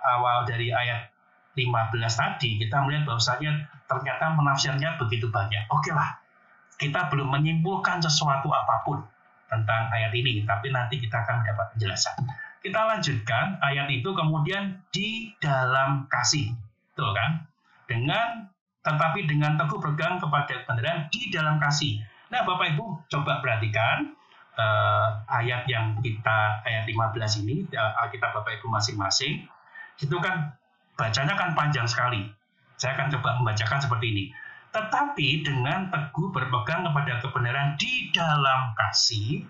[SPEAKER 4] awal dari ayat 15 tadi, kita melihat bahwasanya ternyata penafsirnya begitu banyak. Oke lah, kita belum menyimpulkan sesuatu apapun tentang ayat ini, tapi nanti kita akan mendapat penjelasan. Kita lanjutkan ayat itu kemudian di dalam kasih, betul kan? Tetapi dengan teguh berpegang kepada kebenaran di dalam kasih. Nah, Bapak Ibu coba perhatikan ayat 15 ini, Alkitab Bapak Ibu masing-masing, itu kan bacanya kan panjang sekali. Saya akan coba membacakan seperti ini. Tetapi dengan teguh berpegang kepada kebenaran di dalam kasih,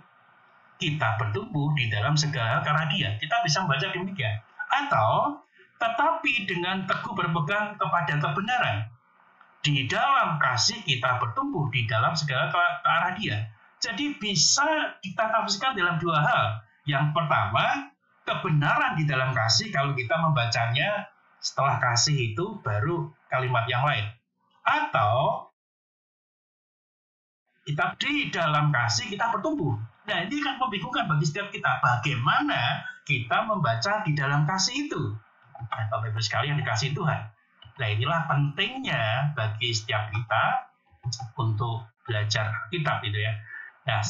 [SPEAKER 4] kita bertumbuh di dalam segala karena Dia. Kita bisa membaca demikian. Atau, tetapi dengan teguh berpegang kepada kebenaran, di dalam kasih kita bertumbuh di dalam segala ke arah Dia. Jadi bisa kita tafsirkan dalam dua hal. Yang pertama, kebenaran di dalam kasih, kalau kita membacanya setelah kasih itu baru kalimat yang lain. Atau kita di dalam kasih kita bertumbuh. Nah, ini kan membingungkan bagi setiap kita. Bagaimana kita membaca di dalam kasih itu? Nah, Bapak Ibu sekalian dikasih Tuhan. Nah, inilah pentingnya bagi setiap kita untuk belajar kitab itu ya. Nah,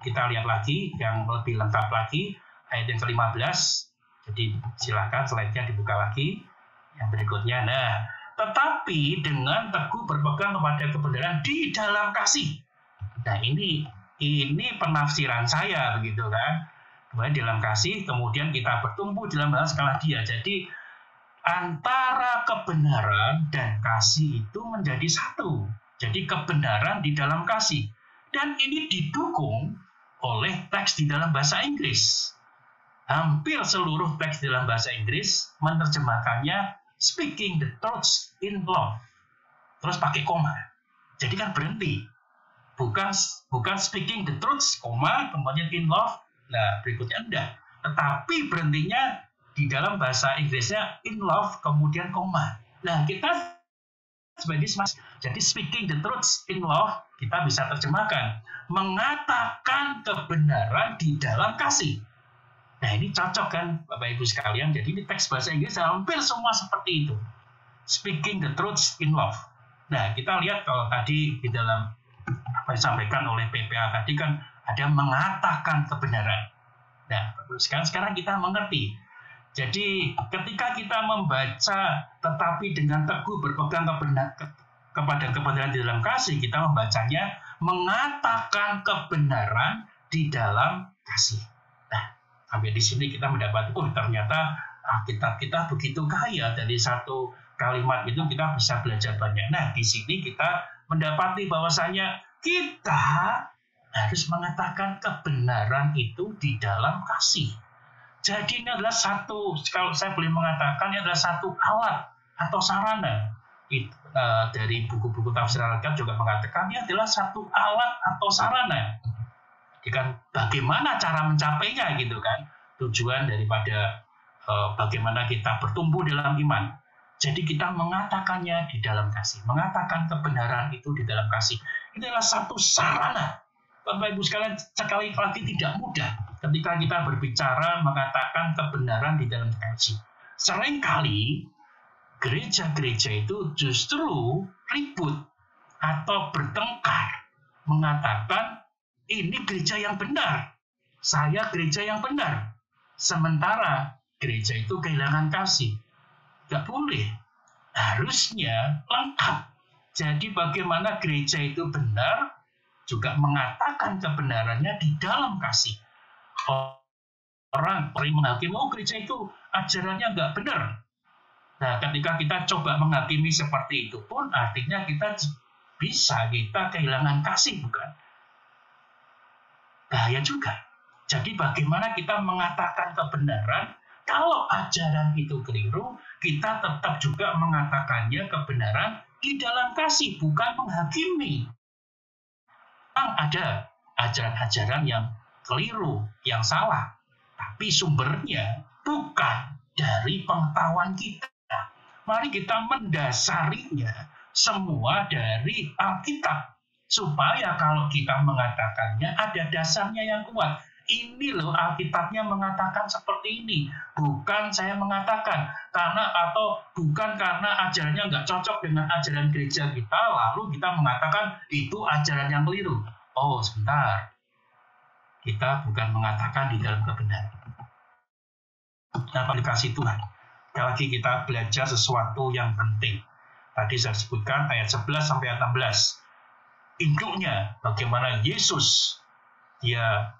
[SPEAKER 4] kita lihat lagi yang lebih lengkap lagi ayat yang ke-15. Jadi silakan slide-nya dibuka lagi. Yang berikutnya. Nah, tetapi dengan teguh berpegang kepada kebenaran di dalam kasih. Nah, ini penafsiran saya begitu kan. Kemudian dalam kasih, kemudian kita bertumbuh dalam hal skala Dia. Jadi antara kebenaran dan kasih itu menjadi satu. Jadi kebenaran di dalam kasih. Dan ini didukung oleh teks di dalam bahasa Inggris. Hampir seluruh teks dalam bahasa Inggris menerjemahkannya speaking the truth in love. Terus pakai koma. Jadi kan berhenti. Bukan speaking the truth, koma, kemudian in love. Nah, berikutnya enggak. Tetapi berhentinya di dalam bahasa Inggrisnya in love, kemudian koma. Nah, kita jadi speaking the truth in love, kita bisa terjemahkan mengatakan kebenaran di dalam kasih. Nah, ini cocok kan Bapak Ibu sekalian. Jadi ini teks bahasa Inggris hampir semua seperti itu. Speaking the truth in love. Nah, kita lihat kalau tadi di dalam apa yang disampaikan oleh PPA tadi kan ada mengatakan kebenaran. Nah, sekarang kita mengerti. Jadi ketika kita membaca tetapi dengan teguh berpegang kepada kebenaran di dalam kasih, kita membacanya mengatakan kebenaran di dalam kasih. Nah, sampai di sini kita mendapat, ternyata Alkitab kita begitu kaya, dari satu kalimat itu kita bisa belajar banyak. Nah, di sini kita mendapati bahwasanya kita harus mengatakan kebenaran itu di dalam kasih. Jadi ini adalah satu, kalau saya boleh mengatakan, ini adalah satu alat atau sarana. Dari buku-buku tafsir Alkitab juga mengatakan ini adalah satu alat atau sarana. Jadi kan bagaimana cara mencapainya gitu kan. Tujuan daripada bagaimana kita bertumbuh dalam iman. Jadi kita mengatakannya di dalam kasih. Mengatakan kebenaran itu di dalam kasih. Ini adalah satu sarana. Bapak Ibu sekalian, sekali lagi tidak mudah ketika kita berbicara mengatakan kebenaran di dalam kasih. Seringkali gereja-gereja itu justru ribut atau bertengkar, mengatakan ini gereja yang benar, saya gereja yang benar. Sementara gereja itu kehilangan kasih. Gak boleh. Harusnya lengkap. Jadi bagaimana gereja itu benar, juga mengatakan kebenarannya di dalam kasih. Orang sering menghakimi, oh gereja itu ajarannya nggak benar. Nah, ketika kita coba menghakimi seperti itu pun, artinya kita kehilangan kasih, bukan? Bahaya juga. Jadi bagaimana kita mengatakan kebenaran, kalau ajaran itu keliru, kita tetap juga mengatakannya kebenaran di dalam kasih, bukan menghakimi. Ada ajaran-ajaran yang keliru, yang salah, tapi sumbernya bukan dari pengetahuan kita. Mari kita mendasarinya semua dari Alkitab, supaya kalau kita mengatakannya ada dasarnya yang kuat. Ini loh Alkitabnya mengatakan seperti ini, bukan saya mengatakan bukan karena ajarannya nggak cocok dengan ajaran gereja kita, lalu kita mengatakan itu ajaran yang keliru. Oh sebentar, kita bukan mengatakan di dalam kebenaran. Nah, aplikasi Tuhan. Sekali lagi kita belajar sesuatu yang penting. Tadi saya sebutkan ayat 11 sampai ayat 16. Induknya bagaimana Yesus dia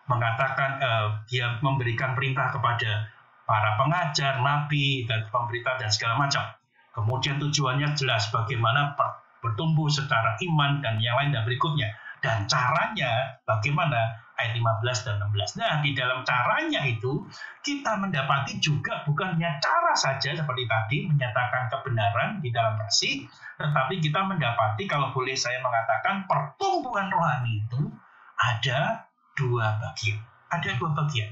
[SPEAKER 4] mengatakan, dia memberikan perintah kepada para pengajar, nabi, dan pemberita dan segala macam. Kemudian tujuannya jelas bagaimana bertumbuh secara iman dan yang lain dan berikutnya. Dan caranya bagaimana? Ayat 15 dan 16. Nah, di dalam caranya itu kita mendapati juga bukannya cara saja seperti tadi menyatakan kebenaran di dalam kasih, tetapi kita mendapati, kalau boleh saya mengatakan, pertumbuhan rohani itu ada dua bagian. Ada dua bagian.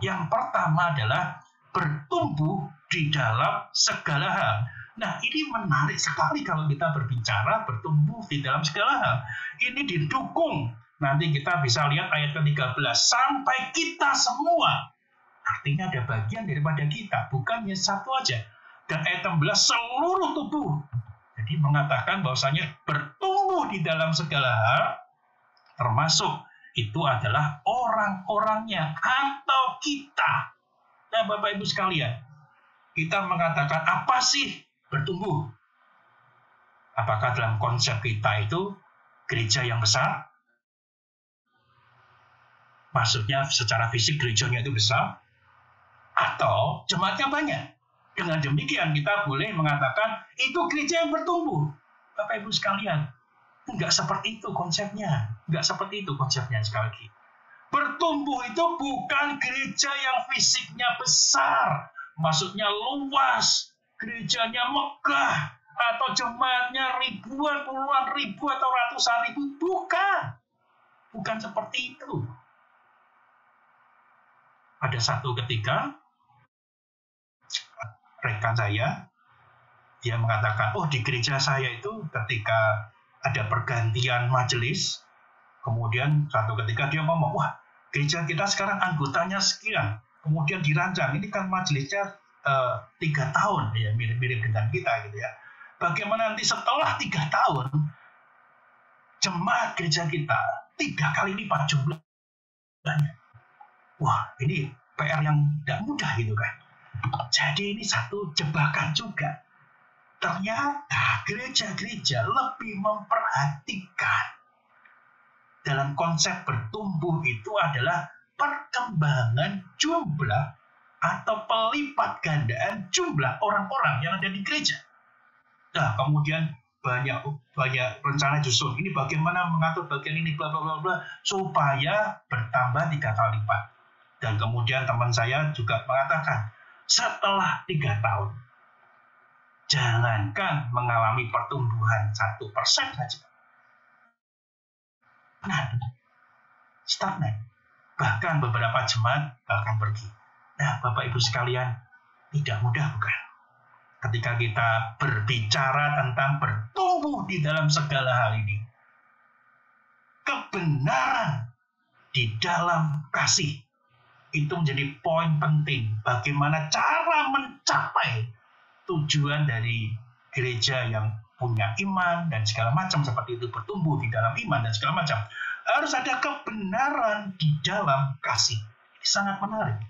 [SPEAKER 4] Yang pertama adalah bertumbuh di dalam segala hal. Nah, ini menarik sekali kalau kita berbicara bertumbuh di dalam segala hal. Ini didukung. Nanti kita bisa lihat ayat ke-13. Sampai kita semua. Artinya ada bagian daripada kita. Bukannya satu aja. Dan ayat 16 seluruh tubuh. Jadi mengatakan bahwasanya bertumbuh di dalam segala hal. Termasuk itu adalah orang-orangnya atau kita. Nah, Bapak Ibu sekalian, kita mengatakan apa sih bertumbuh? Apakah dalam konsep kita itu gereja yang besar? Maksudnya secara fisik gerejanya itu besar? Atau jemaatnya banyak? Dengan demikian kita boleh mengatakan itu gereja yang bertumbuh. Bapak Ibu sekalian, enggak seperti itu konsepnya. Enggak seperti itu konsepnya sekali lagi. Bertumbuh itu bukan gereja yang fisiknya besar. Maksudnya luas. Gerejanya megah. Atau jemaatnya ribuan, puluhan ribu, atau ratusan ribu. Bukan. Bukan seperti itu. Ada satu ketika, rekan saya, dia mengatakan, oh di gereja saya itu ketika ada pergantian majelis, kemudian satu ketika dia ngomong, wah gereja kita sekarang anggotanya sekian, kemudian dirancang, ini kan majelisnya 3 tahun, ya mirip-mirip dengan kita gitu ya. Bagaimana nanti setelah 3 tahun, jemaat gereja kita 3 kali lipat jumlahnya. Wah, ini PR yang tidak mudah gitu kan. Jadi ini satu jebakan juga. Ternyata gereja-gereja lebih memperhatikan dalam konsep bertumbuh itu adalah perkembangan jumlah atau pelipat gandaan jumlah orang-orang yang ada di gereja. Nah, kemudian banyak rencana justru ini bagaimana mengatur bagian ini bla bla bla bla supaya bertambah 3 kali lipat. Dan kemudian teman saya juga mengatakan setelah 3 tahun jangankan mengalami pertumbuhan 1% saja, stagnan. Bahkan beberapa jemaat bahkan pergi. Nah, Bapak Ibu sekalian, tidak mudah bukan? Ketika kita berbicara tentang bertumbuh di dalam segala hal ini, kebenaran di dalam kasih itu menjadi poin penting. Bagaimana cara mencapai tujuan dari gereja yang punya iman dan segala macam seperti itu, bertumbuh di dalam iman dan segala macam. Harus ada kebenaran di dalam kasih. Ini sangat menarik.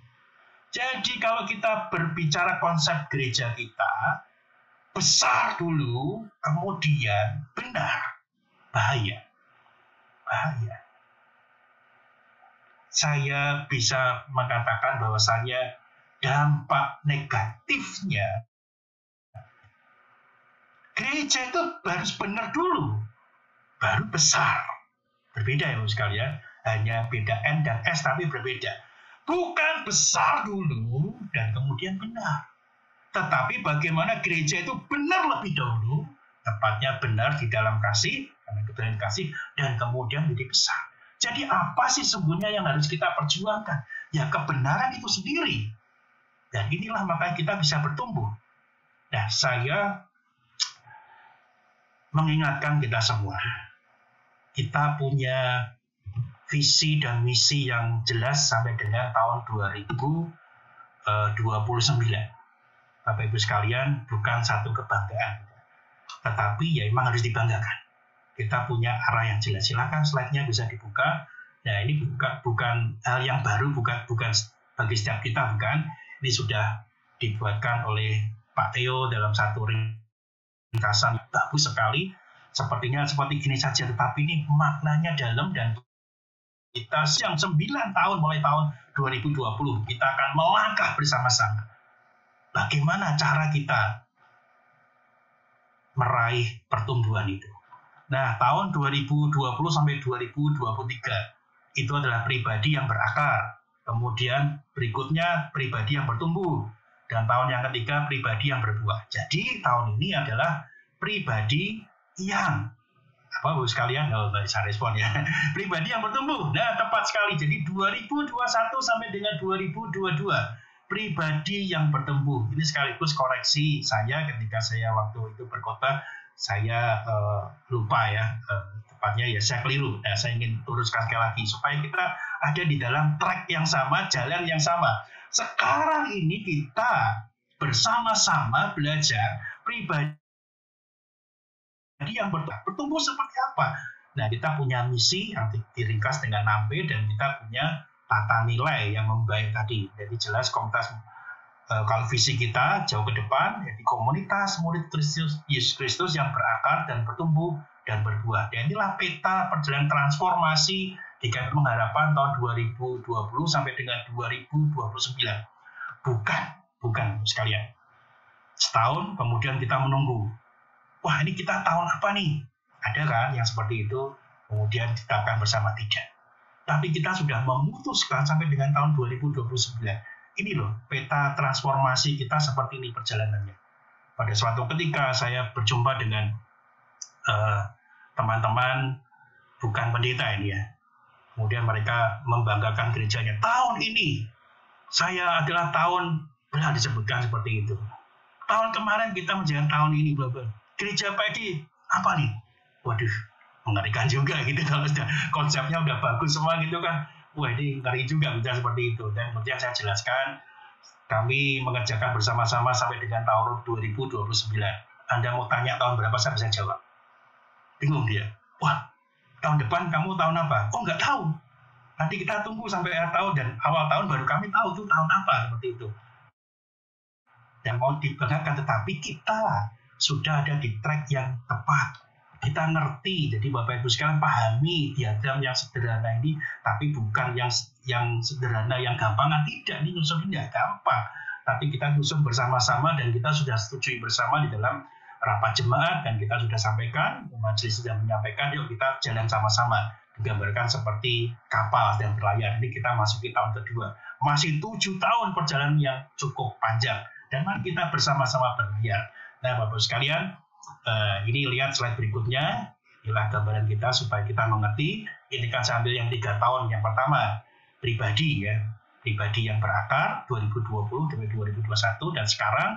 [SPEAKER 4] Jadi kalau kita berbicara konsep gereja kita, besar dulu, kemudian benar. Bahaya. Bahaya. Saya bisa mengatakan bahwasanya dampak negatifnya gereja itu harus benar dulu, baru besar. Berbeda ya sekalian, hanya beda N dan S tapi berbeda. Bukan besar dulu dan kemudian benar. Tetapi bagaimana gereja itu benar lebih dahulu, tepatnya benar di dalam kasih, karena kebenaran kasih, dan kemudian menjadi besar. Jadi apa sih sebenarnya yang harus kita perjuangkan? Ya kebenaran itu sendiri. Dan inilah makanya kita bisa bertumbuh. Nah, saya mengingatkan kita semua. Kita punya visi dan misi yang jelas sampai dengan tahun 2029. Bapak Ibu sekalian, bukan satu kebanggaan. Tetapi ya memang harus dibanggakan. Kita punya arah yang jelas. Silakan slide-nya bisa dibuka. Nah, ini bukan hal yang baru, bukan bagi setiap kita, bukan. Ini sudah dibuatkan oleh Pak Theo dalam satu ringkasan bagus sekali. Sepertinya seperti gini saja, tetapi ini maknanya dalam dan kita yang 9 tahun mulai tahun 2020 kita akan melangkah bersama-sama. Bagaimana cara kita meraih pertumbuhan itu? Nah, tahun 2020 sampai 2023 itu adalah pribadi yang berakar. Kemudian berikutnya pribadi yang bertumbuh. Dan tahun yang ketiga pribadi yang berbuah. Jadi tahun ini adalah pribadi yang Bapak sekalian, saya respon ya. Pribadi yang bertumbuh. Nah, tepat sekali. Jadi 2021 sampai dengan 2022 pribadi yang bertumbuh. Ini sekaligus koreksi saya ketika saya waktu itu berkhotbah, saya lupa ya, tepatnya ya saya keliru. Nah, saya ingin luruskan sekali lagi supaya kita ada di dalam track yang sama, jalan yang sama. Sekarang ini kita bersama-sama belajar pribadi yang bertumbuh seperti apa. Nah, kita punya misi yang diringkas dengan 6P dan kita punya tata nilai yang membaik tadi. Jadi jelas komunitas, kalau visi kita jauh ke depan, jadi komunitas murid Kristus, Yesus Kristus yang berakar dan bertumbuh dan berbuah. Dan inilah peta perjalanan transformasi di KPM Pengharapan tahun 2020 sampai dengan 2029. Bukan sekalian. Setahun kemudian kita menunggu. Wah, ini kita tahun apa nih? Ada kan yang seperti itu, kemudian ditetapkan bersama tidak. Tapi kita sudah memutuskan sampai dengan tahun 2029. Ini loh, peta transformasi kita seperti ini perjalanannya. Pada suatu ketika saya berjumpa dengan teman-teman bukan pendeta ini ya. Kemudian mereka membanggakan gerejanya. Tahun ini saya adalah tahun, belah disebutkan seperti itu. Tahun kemarin kita menjalankan tahun ini, bla bla. Gereja pagi apa nih? Waduh, mengerikan juga gitu kalau konsepnya udah bagus semua gitu kan. Wah, ini ngeri juga bisa seperti itu. Dan kemudian saya jelaskan, kami mengerjakan bersama-sama sampai dengan tahun 2029. Anda mau tanya tahun berapa, saya bisa jawab. Bingung dia. Wah, tahun depan kamu tahun apa? Oh, nggak tahu. Nanti kita tunggu sampai akhir tahun dan awal tahun baru kami tahu tuh tahun apa, seperti itu. Dan mau dibanggakan, tetapi kita sudah ada di track yang tepat. Kita ngerti, jadi Bapak Ibu sekalian pahami diagram yang sederhana ini, tapi bukan yang sederhana, yang gampangan. Tidak, ini nyusun tidak gampang. Tapi kita nyusun bersama-sama dan kita sudah setujui bersama di dalam rapat jemaat dan kita sudah sampaikan, majelis sudah menyampaikan, yuk kita jalan sama-sama. Digambarkan seperti kapal dan berlayar. Ini kita masuki tahun kedua. Masih 7 tahun perjalanan yang cukup panjang. Dan mari kita bersama-sama berlayar. Nah, Bapak sekalian, ini lihat slide berikutnya. Inilah gambaran kita supaya kita mengerti. Ini kan saya ambil yang 3 tahun. Yang pertama, pribadi ya. Pribadi yang berakar 2020 sampai 2021 dan sekarang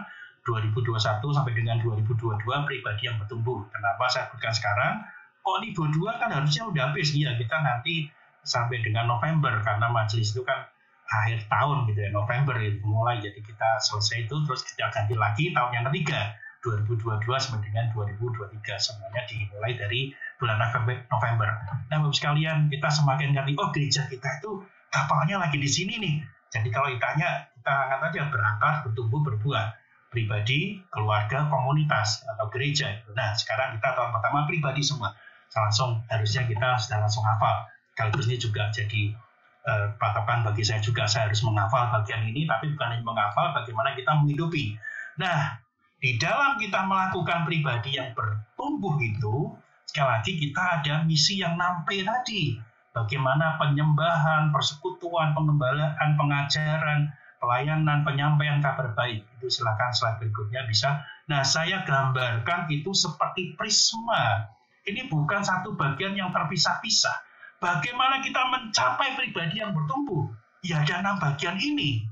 [SPEAKER 4] 2021 sampai dengan 2022 pribadi yang bertumbuh. Kenapa saya sebutkan sekarang? Oh, ini 22 kan harusnya udah habis. Iya, kita nanti sampai dengan November karena majelis itu kan akhir tahun gitu ya, November itu mulai. Jadi kita selesai itu terus kita ganti lagi tahun yang ketiga. 2022 sampai dengan 2023. Semuanya dimulai dari bulan November. Nah, Bapak sekalian, kita semakin ngerti, oh gereja kita itu kapalnya lagi di sini nih. Jadi kalau ditanya, kita angkat aja berakar, bertumbuh, berbuah. Pribadi, keluarga, komunitas, atau gereja. Nah, sekarang kita tahun pertama pribadi semua. Langsung harusnya kita sudah langsung hafal. Sekaligus ini juga jadi patokan bagi saya juga. Saya harus menghafal bagian ini, tapi bukan hanya menghafal, bagaimana kita menghidupi. Nah, di dalam kita melakukan pribadi yang bertumbuh itu, sekali lagi kita ada misi yang nampe tadi. Bagaimana penyembahan, persekutuan, pengembalaan, pengajaran, pelayanan, penyampaian kabar baik. Itu silakan slide berikutnya bisa. Nah, saya gambarkan itu seperti prisma. Ini bukan satu bagian yang terpisah-pisah. Bagaimana kita mencapai pribadi yang bertumbuh? Ya ada 6 bagian ini.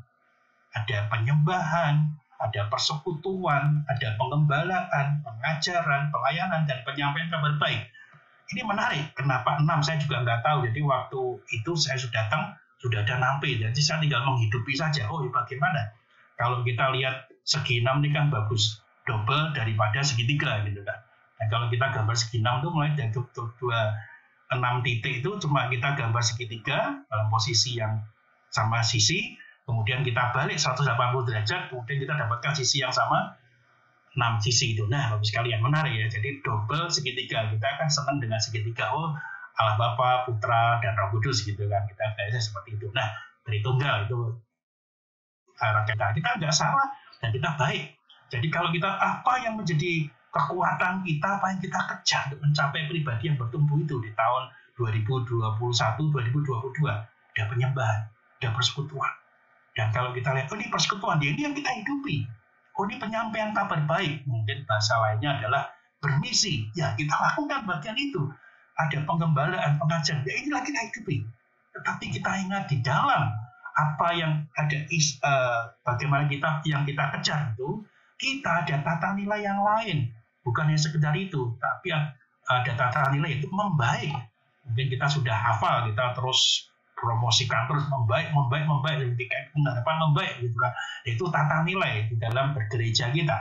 [SPEAKER 4] Ada penyembahan, ada persekutuan, ada pengembalaan, pengajaran, pelayanan, dan penyampaian kabar baik. Ini menarik. Kenapa 6? Saya juga nggak tahu. Jadi waktu itu saya sudah datang, sudah ada nampe. Jadi saya tinggal menghidupi saja. Oh, bagaimana? Kalau kita lihat segi 6 ini kan bagus. Double daripada segitiga gitu kan. Nah, kalau kita gambar segi 6 itu mulai dari 6 titik itu cuma kita gambar segitiga dalam posisi yang sama sisi, kemudian kita balik 180 derajat, kemudian kita dapatkan sisi yang sama 6 sisi itu. Nah, Bapak sekalian, menarik ya. Jadi double segitiga. Kita akan senang dengan segitiga. Oh, Allah Bapa, Putra, dan Roh Kudus gitu kan. Kita biasanya seperti itu. Nah, Tritunggal itu kita nggak salah dan kita baik. Jadi kalau kita apa yang menjadi kekuatan kita, apa yang kita kejar untuk mencapai pribadi yang bertumbuh itu di tahun 2021-2022. Ada penyembahan, ada persekutuan. Dan kalau kita lihat, oh ini persekutuan, ini yang kita hidupi. Oh ini penyampaian kabar baik. Mungkin bahasa lainnya adalah bermisi. Ya kita lakukan bagian itu. Ada penggembalaan, pengajaran. Ya inilah kita hidupi. Tetapi kita ingat di dalam apa yang ada, bagaimana kita yang kita kejar itu, kita ada tata nilai yang lain. Bukan hanya sekedar itu, tapi ada tata nilai itu membaik. Mungkin kita sudah hafal, kita terus promosikan terus membaik, ketika pengharapan membaik, gitu kan. Itu tata nilai di dalam bergereja kita.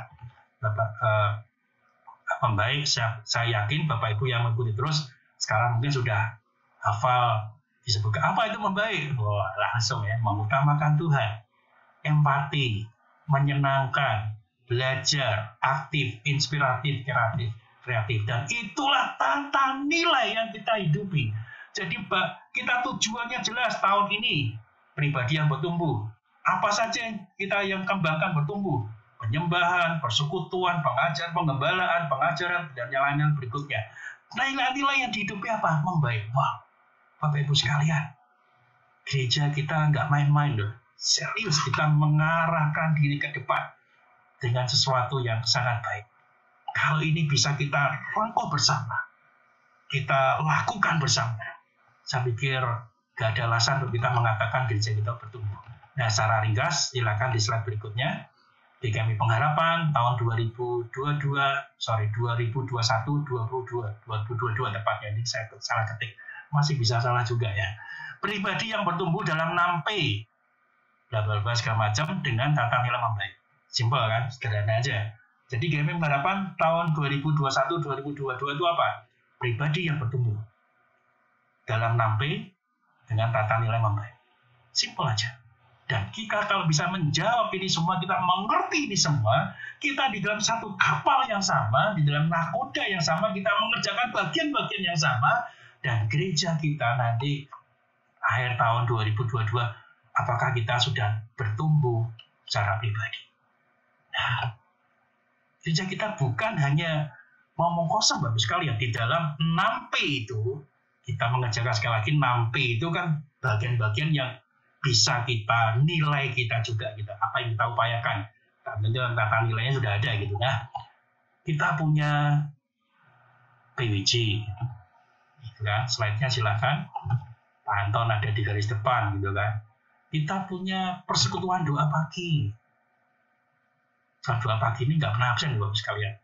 [SPEAKER 4] Membaik, saya yakin Bapak Ibu yang mengikuti terus, sekarang mungkin sudah hafal, disebutkan apa itu membaik. Oh, langsung ya, mengutamakan Tuhan, empati, menyenangkan, belajar, aktif, inspiratif, kreatif. Dan itulah tata nilai yang kita hidupi. Jadi kita tujuannya jelas tahun ini. Pribadi yang bertumbuh. Apa saja yang kita yang kembangkan bertumbuh? Penyembahan, persekutuan, pengajaran, pengembalaan, pengajaran, dan yang lain berikutnya. Nilai-nilai yang dihidupi apa? Membaik. Wah, Bapak Ibu sekalian. Gereja kita nggak main-main loh. Serius kita mengarahkan diri ke depan dengan sesuatu yang sangat baik. Kalau ini bisa kita rangkul bersama, kita lakukan bersama, saya pikir gak ada alasan untuk kita mengatakan gereja kita bertumbuh. Nah, secara ringkas, silakan di slide berikutnya. GKMI Pengharapan tahun 2021-2022 tepatnya, ini saya salah ketik, masih bisa salah juga ya. Pribadi yang bertumbuh dalam 6P, bla bla bla segala macam dengan tata nilai membaik. Simpel kan, sederhana aja. Jadi GKMI Pengharapan tahun 2021-2022 itu apa? Pribadi yang bertumbuh dalam 6P dengan tata nilai membaik. Simpel aja. Dan kita kalau bisa menjawab ini semua, kita mengerti ini semua, kita di dalam satu kapal yang sama, di dalam nakoda yang sama, kita mengerjakan bagian-bagian yang sama, dan gereja kita nanti akhir tahun 2022, apakah kita sudah bertumbuh secara pribadi? Nah, gereja kita bukan hanya ngomong kosong, Bapak sekalian. Di dalam 6P itu, kita mengerjakan sekali lagi 6P itu kan bagian-bagian yang bisa kita nilai kita juga, gitu. Apa yang kita upayakan. Tentu tata nilainya sudah ada gitu. Nah, kita punya PWJ, gitu kan? Slide-nya silakan. Pak Anton ada di garis depan, gitu kan? Kita punya persekutuan doa pagi. Doa pagi ini nggak pernah absen, Bapak sekalian.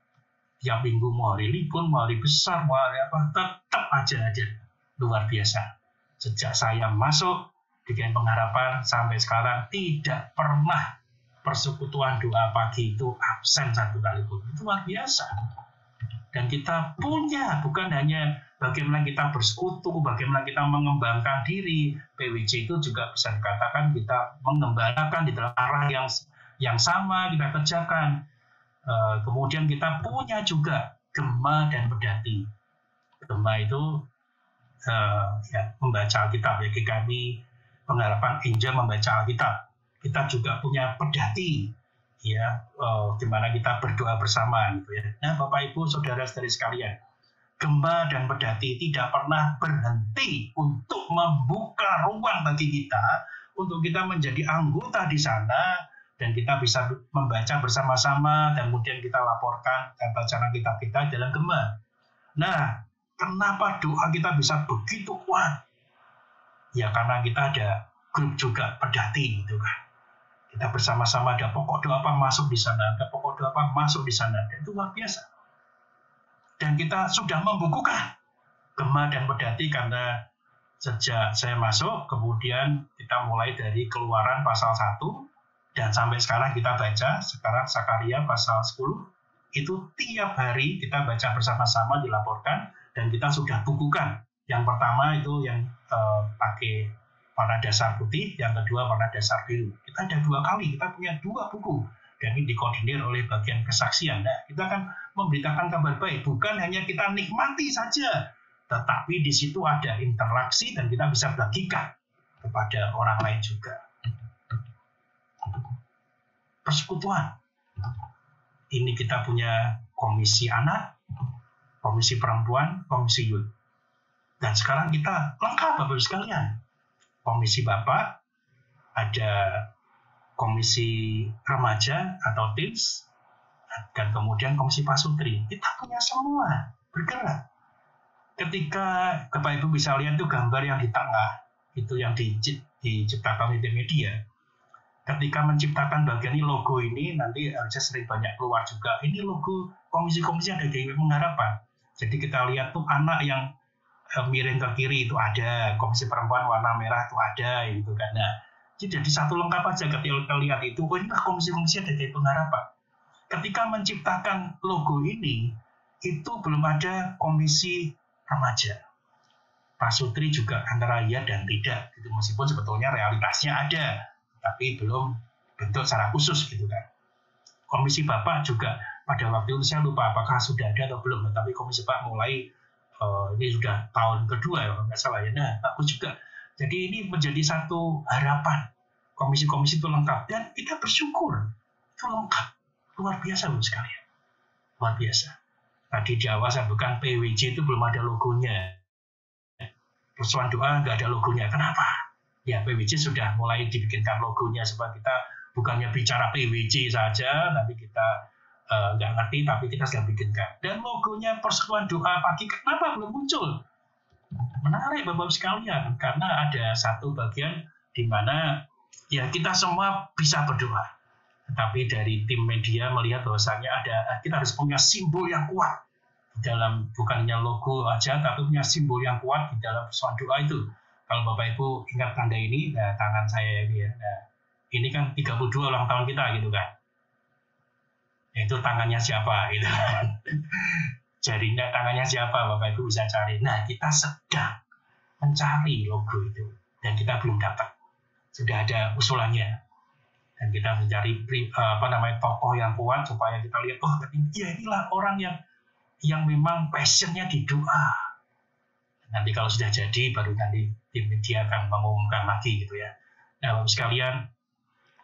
[SPEAKER 4] Tiap minggu mau hari libur, mau hari besar, mau hari apa, tetap aja luar biasa. Sejak saya masuk di GKMI Pengharapan sampai sekarang tidak pernah persekutuan doa pagi itu absen satu kali pun. Itu luar biasa. Dan kita punya, bukan hanya bagaimana kita bersekutu, bagaimana kita mengembangkan diri. PWJ itu juga bisa dikatakan kita mengembalakan di dalam arah yang sama kita kerjakan. Kemudian kita punya juga gema dan pedati. Gema itu membaca Alkitab. Bagi kami Pengharapan Injil membaca Alkitab. Kita juga punya pedati, ya, gimana kita berdoa bersama, gitu ya. Nah, Bapak Ibu, saudara-saudari sekalian, gema dan pedati tidak pernah berhenti untuk membuka ruang bagi kita untuk kita menjadi anggota di sana dan kita bisa membaca bersama-sama dan kemudian kita laporkan dan bacaan kitab kita dalam gema. Nah, kenapa doa kita bisa begitu kuat? Ya karena kita ada grup juga pedati, gitu kan. Kita bersama-sama ada pokok doa apa masuk di sana, ada pokok doa apa masuk di sana, dan itu luar biasa. Dan kita sudah membukukan gema dan pedati karena sejak saya masuk, kemudian kita mulai dari Keluaran pasal 1 dan sampai sekarang kita baca, sekarang Sakaria pasal 10, itu tiap hari kita baca bersama-sama dilaporkan dan kita sudah bukukan. Yang pertama itu yang pakai warna dasar putih, yang kedua warna dasar biru. Kita ada 2 kali, kita punya 2 buku. Dan ini dikoordinir oleh bagian kesaksian. Nah, kita akan memberitakan kabar baik. Bukan hanya kita nikmati saja, tetapi di situ ada interaksi dan kita bisa bagikan kepada orang lain juga. Persekutuan. Ini kita punya komisi anak, komisi perempuan, komisi youth. Dan sekarang kita lengkap Bapak-Ibu sekalian. Komisi Bapak, ada komisi remaja atau teens, dan kemudian komisi pasutri. Kita punya semua bergerak. Ketika Bapak Ibu bisa lihat itu gambar yang di tengah, itu yang diciptakan oleh media. Ketika menciptakan bagian ini, logo ini, nanti harusnya sering banyak keluar juga. Ini logo komisi-komisi ada di Pengharapan. Jadi kita lihat tuh anak yang miring ke kiri itu ada, komisi perempuan warna merah itu ada, gitu kan. Nah, jadi satu lengkap aja ketika kita lihat itu, oh inilah komisi-komisi ada di Pengharapan. Ketika menciptakan logo ini, itu belum ada komisi remaja. Pasutri juga antara ya dan tidak, gitu. Meskipun sebetulnya realitasnya ada, tapi belum bentuk secara khusus, gitu kan. Komisi Bapak juga pada waktu itu saya lupa apakah sudah ada atau belum, tapi komisi Bapak mulai ini sudah tahun kedua ya, nggak salah ya. Nah, bagus juga. Jadi ini menjadi satu harapan. Komisi-komisi itu lengkap dan kita bersyukur itu lengkap. Luar biasa loh sekalian. Luar biasa. Tadi di awal saya bukan PWJ itu belum ada logonya. Persoalan doa nggak ada logonya. Kenapa? Ya PWJ sudah mulai dibikinkan logonya supaya kita bukannya bicara PWJ saja, nanti kita nggak ngerti, tapi kita sudah bikinkan. Dan logonya persekutuan doa pagi, kenapa belum muncul? Menarik Bapak sekalian, karena ada satu bagian di mana ya kita semua bisa berdoa. Tetapi dari tim media melihat bahwasanya kita harus punya simbol yang kuat di dalam, bukannya logo aja, tapi punya simbol yang kuat di dalam persekutuan doa itu. Kalau Bapak Ibu ingat tanda ini, nah, tangan saya ini ya. Nah, ini kan 32 ulang tahun kita gitu kan. Itu tangannya siapa gitu. Jadi tangannya siapa Bapak Ibu bisa cari. Nah, kita sedang mencari logo itu dan kita belum dapat. Sudah ada usulannya. Dan kita mencari tokoh yang kuat supaya kita lihat, oh ya inilah orang yang memang passionnya di doa. Nanti kalau sudah jadi baru nanti tim media akan mengumumkan lagi gitu ya. Nah, Bapak sekalian,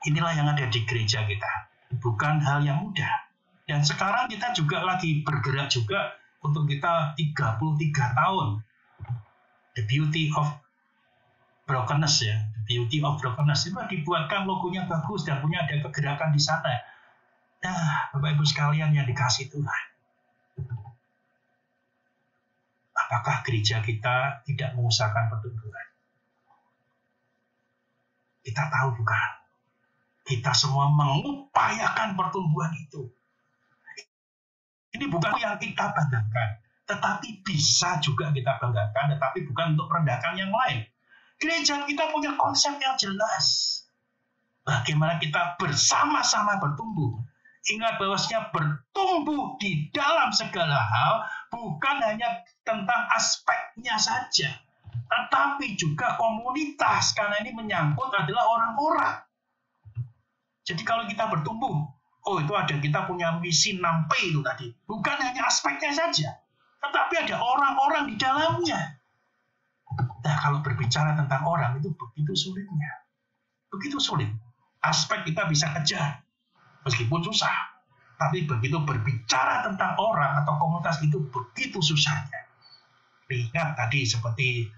[SPEAKER 4] inilah yang ada di gereja kita. Bukan hal yang mudah. Dan sekarang kita juga lagi bergerak juga untuk kita 33 tahun. The Beauty of Brokenness ya. The Beauty of Brokenness. Itu dibuatkan logonya bagus dan punya ada kegerakan di sana. Nah, Bapak Ibu sekalian yang dikasih Tuhan. Apakah gereja kita tidak mengusahakan pertumbuhan? Kita tahu bukan? Kita semua mengupayakan pertumbuhan itu. Ini bukan yang kita banggakan, tetapi bisa juga kita banggakan, tetapi bukan untuk merendahkan yang lain. Gereja kita punya konsep yang jelas. bagaimana kita bersama-sama bertumbuh. Ingat bahwasanya bertumbuh di dalam segala hal bukan hanya tentang aspeknya saja, tetapi juga komunitas, karena ini menyangkut adalah orang-orang. Jadi kalau kita bertumbuh, itu ada, kita punya misi 6P itu tadi. Bukan hanya aspeknya saja, tetapi ada orang-orang di dalamnya. Nah, kalau berbicara tentang orang itu begitu sulitnya. Begitu sulit. Aspek kita bisa kejar, meskipun susah. Tapi begitu berbicara tentang orang atau komunitas itu begitu susahnya. Ingat tadi seperti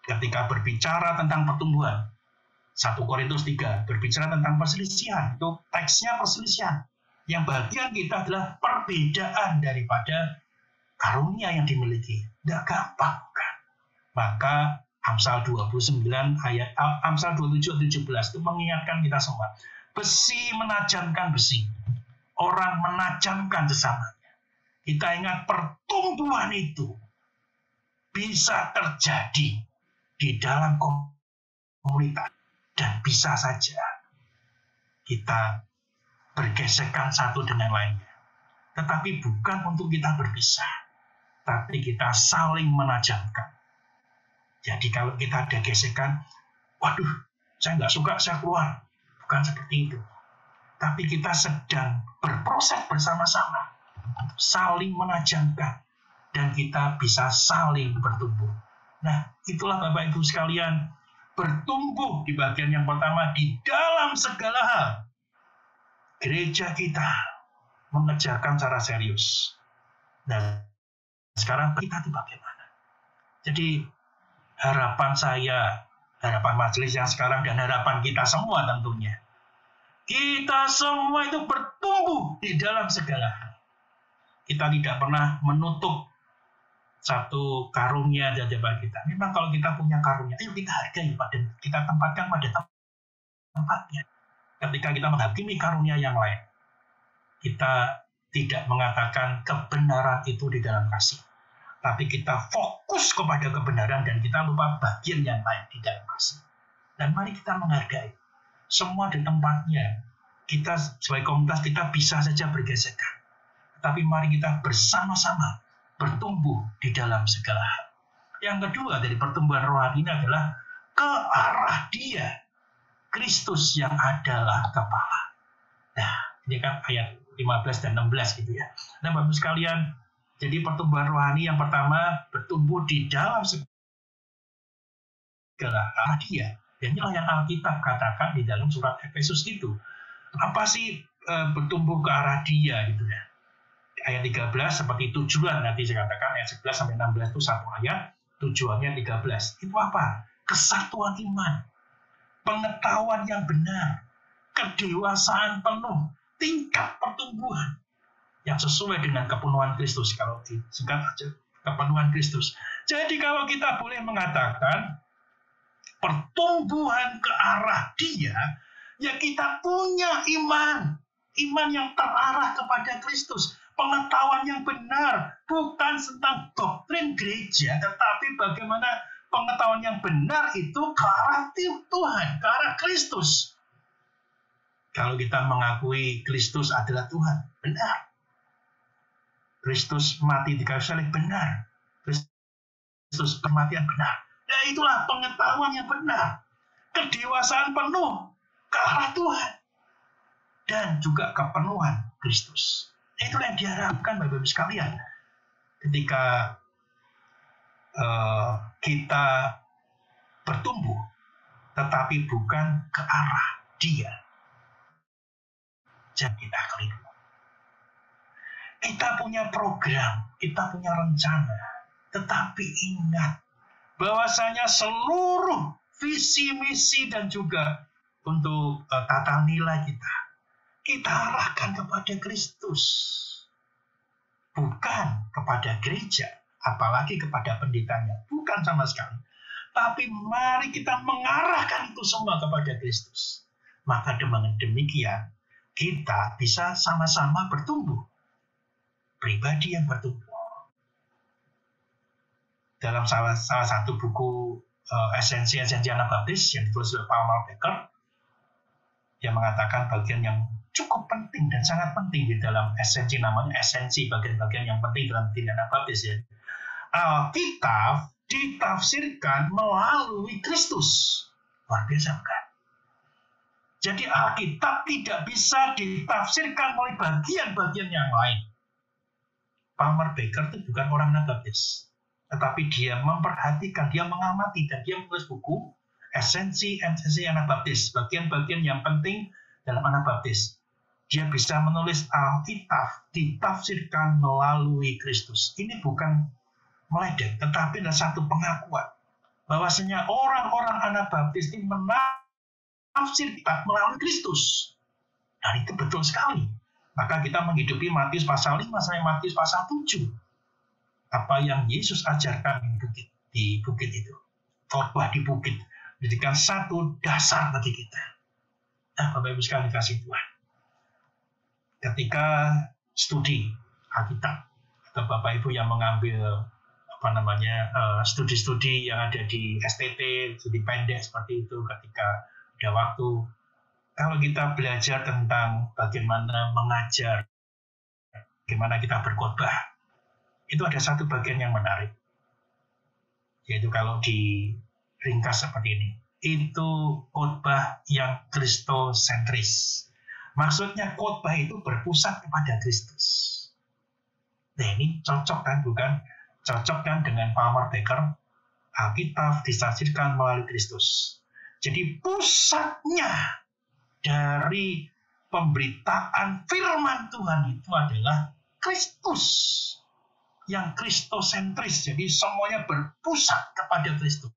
[SPEAKER 4] ketika berbicara tentang pertumbuhan. 1 Korintus 3 berbicara tentang perselisihan. Itu teksnya perselisihan. Yang bagian kita adalah perbedaan daripada karunia yang dimiliki. Tidak gampang, kan? Maka Amsal 29 ayat Amsal 27-17 itu mengingatkan kita semua. Besi menajamkan besi. Orang menajamkan sesamanya. Kita ingat pertumbuhan itu bisa terjadi di dalam komunitas. Dan bisa saja kita bergesekan satu dengan lainnya. Tetapi bukan untuk kita berpisah. Tapi kita saling menajamkan. Jadi kalau kita ada gesekan, waduh, saya nggak suka, saya keluar. Bukan seperti itu. Tapi kita sedang berproses bersama-sama. Saling menajamkan. Dan kita bisa saling bertumbuh. Nah, itulah Bapak Ibu sekalian, bertumbuh di bagian yang pertama di dalam segala hal. Gereja kita mengerjakan secara serius. Nah, sekarang kita itu bagaimana? Jadi, harapan saya, harapan majelis yang sekarang, dan harapan kita semua tentunya. Kita semua itu bertumbuh di dalam segala hal. Kita tidak pernah menutup satu karunia di hadapan kita. Memang kalau kita punya karunia, ayo kita hargai, kita tempatkan pada tempatnya. Ketika kita menghakimi karunia yang lain, kita tidak mengatakan kebenaran itu di dalam kasih. Tapi kita fokus kepada kebenaran dan kita lupa bagian yang lain di dalam kasih. Dan mari kita menghargai. Semua di tempatnya. Kita sebagai komunitas kita bisa saja bergesekan. Tapi mari kita bersama-sama bertumbuh di dalam segala hal. Yang kedua dari pertumbuhan rohani ini adalah ke arah Dia, Kristus yang adalah kepala. Nah, ini kan ayat 15 dan 16 gitu ya. Nah, Bapak sekalian, jadi pertumbuhan rohani yang pertama bertumbuh di dalam segala arah Dia. Dan inilah yang Alkitab katakan di dalam surat Efesus itu. Apa sih bertumbuh ke arah Dia gitu ya? Ayat 13 seperti tujuan, nanti saya katakan ayat 11 sampai 16 itu satu ayat, tujuannya 13. Itu apa? Kesatuan iman, pengetahuan yang benar, kedewasaan penuh, tingkat pertumbuhan yang sesuai dengan kepenuhan Kristus. Kalau disingkat aja, kepenuhan Kristus. Jadi kalau kita boleh mengatakan pertumbuhan ke arah Dia, ya kita punya iman yang terarah kepada Kristus. Pengetahuan yang benar, bukan tentang doktrin gereja, tetapi bagaimana pengetahuan yang benar itu ke arah Tuhan, ke arah Kristus. Kalau kita mengakui Kristus adalah Tuhan, benar. Kristus mati di kayu salib, benar. Kristus kematian, benar. Ya itulah pengetahuan yang benar. Kedewasaan penuh ke arah Tuhan. Dan juga kepenuhan Kristus. Itulah yang diharapkan Bapak-Ibu sekalian. Ketika kita bertumbuh, tetapi bukan ke arah Dia. Jangan kita keliru. Kita punya program, kita punya rencana. Tetapi ingat, bahwasanya seluruh visi, misi, dan juga untuk tata nilai kita arahkan kepada Kristus. Bukan kepada gereja, apalagi kepada pendetanya. Bukan sama sekali. Tapi mari kita mengarahkan itu semua kepada Kristus. Maka dengan demikian, kita bisa sama-sama bertumbuh. Pribadi yang bertumbuh. Dalam salah satu buku esensi Anabaptis yang ditulis oleh Paul Becker, Dia mengatakan bagian yang cukup penting dan sangat penting di dalam esensi, namanya esensi, bagian-bagian yang penting dalam tindakan Anabaptis ya. Alkitab ditafsirkan melalui Kristus. Luar biasa bukan? Jadi Alkitab tidak bisa ditafsirkan oleh bagian-bagian yang lain. Palmer Baker itu bukan orang Anabaptis, tetapi dia memperhatikan, dia mengamati, dan dia menulis buku esensi Anabaptis, bagian-bagian yang penting dalam Anabaptis. Dia bisa menulis Alkitab ditafsirkan melalui Kristus. Ini bukan meledek, tetapi adalah satu pengakuan bahwasanya orang-orang Anabaptis ini menafsir kitab melalui Kristus. Dan itu betul sekali. Maka kita menghidupi Matius pasal 5 sampai Matius pasal 7. Apa yang Yesus ajarkan di bukit itu. Khotbah di bukit. Menjadikan satu dasar bagi kita. Nah, Bapak Ibu sekalian dikasih Tuhan. Ketika studi Alkitab, atau Bapak Ibu yang mengambil studi-studi yang ada di STT, studi pendek seperti itu, ketika ada waktu, kalau kita belajar tentang bagaimana mengajar, bagaimana kita berkhotbah, itu ada satu bagian yang menarik. Yaitu kalau diringkas seperti ini, itu khotbah yang kristosentris. Maksudnya khotbah itu berpusat kepada Kristus. Nah ini cocok kan, bukan? Cocok kan dengan Palmer Baker, Alkitab ditafsirkan melalui Kristus. Jadi pusatnya dari pemberitaan firman Tuhan itu adalah Kristus, yang kristosentris. Jadi semuanya berpusat kepada Kristus.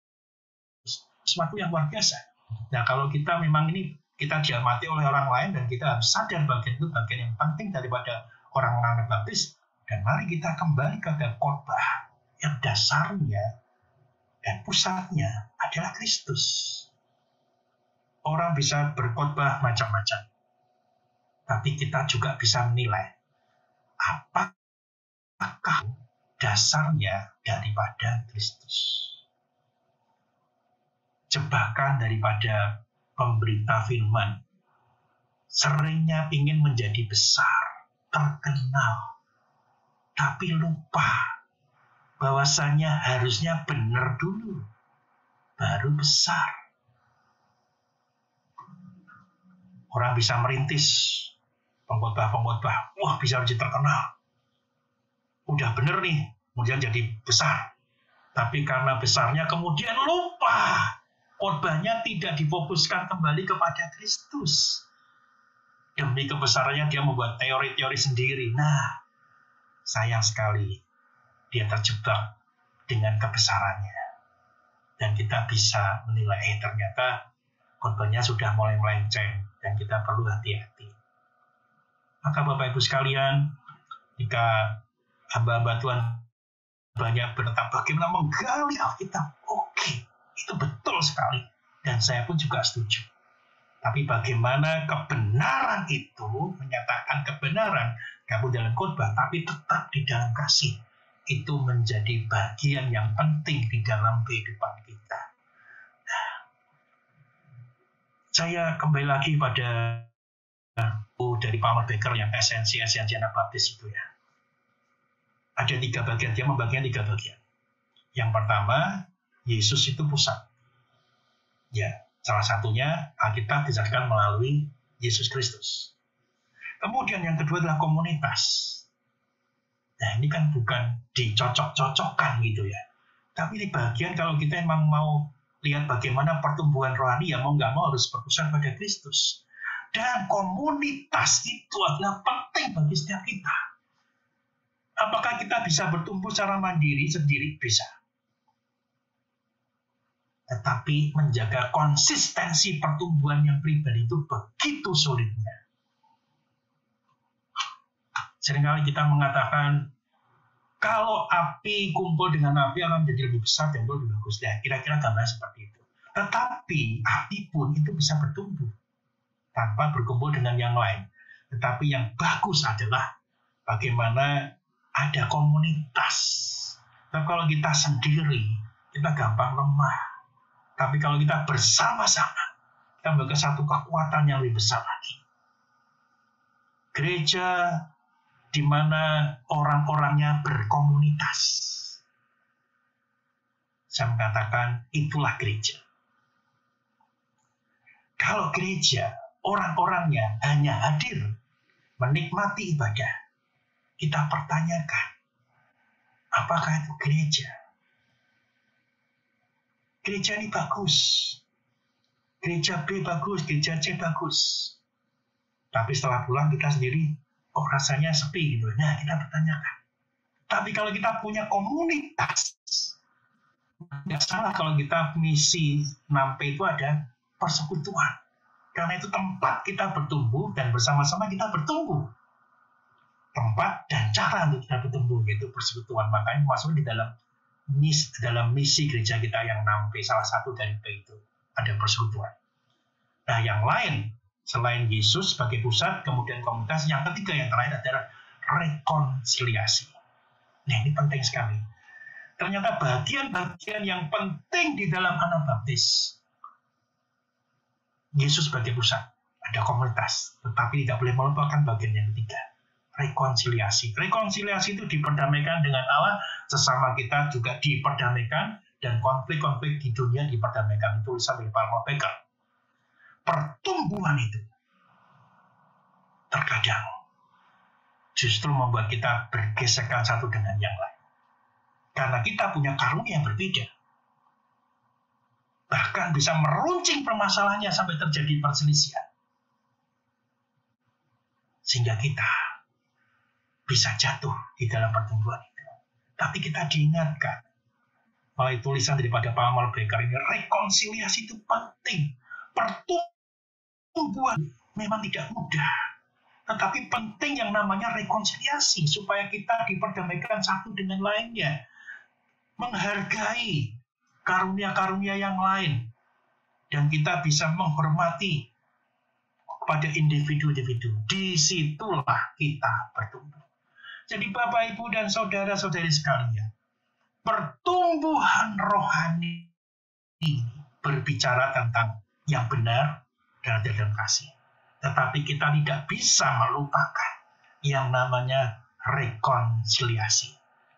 [SPEAKER 4] Sesuatu yang luar biasa. Nah kalau kita memang ini kita diamati oleh orang lain dan kita harus sadar bagian itu bagian yang penting daripada orang-orang Anabaptis, dan mari kita kembali ke khotbah yang dasarnya dan pusatnya adalah Kristus. Orang bisa berkhotbah macam-macam, tapi kita juga bisa menilai apakah dasarnya daripada Kristus. Jebakan daripada pemberita firman seringnya ingin menjadi besar, terkenal, tapi lupa bahwasanya harusnya benar dulu, baru besar. Orang bisa merintis pengkhotbah, wah bisa jadi terkenal. Udah bener nih, kemudian jadi besar. Tapi karena besarnya kemudian lupa, khotbahnya tidak difokuskan kembali kepada Kristus. Demi kebesarannya dia membuat teori-teori sendiri. Nah, sayang sekali dia terjebak dengan kebesarannya. Dan kita bisa menilai, ternyata khotbahnya sudah mulai melenceng dan kita perlu hati-hati. Maka Bapak Ibu sekalian, jika hamba-hamba Tuhan banyak tentang bagaimana menggali Alkitab, oke, itu betul sekali. Dan saya pun juga setuju. Tapi bagaimana kebenaran itu, menyatakan kebenaran, kamu dalam khotbah, tapi tetap di dalam kasih. Itu menjadi bagian yang penting di dalam kehidupan kita. Saya kembali lagi pada dari Palmer Baker yang esensi Anabaptis itu ya. Ada 3 bagian, dia membaginya 3 bagian. Yang pertama, Yesus itu pusat. Ya, salah satunya Alkitab dijelaskan melalui Yesus Kristus. Kemudian yang kedua adalah komunitas. Nah ini kan bukan dicocok-cocokkan gitu ya. Tapi di bagian kalau kita memang mau lihat bagaimana pertumbuhan rohani, ya mau nggak mau harus berpusat pada Kristus. Dan komunitas itu adalah penting bagi setiap kita. Apakah kita bisa bertumbuh secara mandiri sendiri? Bisa. Tetapi menjaga konsistensi pertumbuhan yang pribadi itu begitu sulitnya. Seringkali kita mengatakan, kalau api kumpul dengan api akan menjadi lebih besar dan lebih bagus. Ya, kira-kira gambar seperti itu. Tetapi api pun itu bisa bertumbuh tanpa berkumpul dengan yang lain. Tetapi yang bagus adalah bagaimana ada komunitas. Tapi kalau kita sendiri, kita gampang lemah. Tapi kalau kita bersama-sama, kita memiliki satu kekuatan yang lebih besar lagi. Gereja di mana orang-orangnya berkomunitas. Saya mengatakan itulah gereja. Kalau gereja, orang-orangnya hanya hadir, menikmati ibadah, kita pertanyakan, apakah itu gereja? Gereja ini bagus. Gereja B bagus, gereja C bagus. Tapi setelah pulang kita sendiri, kok rasanya sepi gitu. Nah, kita pertanyakan. Tapi kalau kita punya komunitas, tidak salah kalau kita misi Nampe itu ada persekutuan. Karena itu tempat kita bertumbuh dan bersama-sama kita bertumbuh. Tempat dan cara untuk kita bertumbuh, yaitu persekutuan. Makanya masuk di dalam misi gereja kita yang Nampe, salah satu dari P itu ada persekutuan. Nah, yang lain selain Yesus sebagai pusat, kemudian komunitas, yang ketiga yang terakhir adalah rekonsiliasi. Nah, ini penting sekali. Ternyata bagian-bagian yang penting di dalam Anabaptis, Yesus sebagai pusat, ada komunitas, tetapi tidak boleh melupakan bagian yang ketiga, rekonsiliasi. Rekonsiliasi itu diperdamaikan dengan Allah, sesama kita juga diperdamaikan, dan konflik-konflik di dunia diperdamaikan. Itu tulisan dari Paul Becker. Pertumbuhan itu terkadang justru membuat kita bergesekan satu dengan yang lain. Karena kita punya karunia yang berbeda. Bahkan bisa meruncing permasalahannya sampai terjadi perselisihan. Sehingga kita bisa jatuh di dalam pertumbuhan itu. Tapi kita diingatkan melalui tulisan daripada Paul Becker ini, rekonsiliasi itu penting. Pertumbuhan memang tidak mudah. Tetapi penting yang namanya rekonsiliasi supaya kita diperdamaikan satu dengan lainnya. Menghargai karunia-karunia yang lain. Dan kita bisa menghormati pada individu-individu. Disitulah kita bertumbuh. Jadi Bapak, Ibu, dan saudara-saudari sekalian, pertumbuhan rohani berbicara tentang yang benar dan dalam kasih. Tetapi kita tidak bisa melupakan yang namanya rekonsiliasi.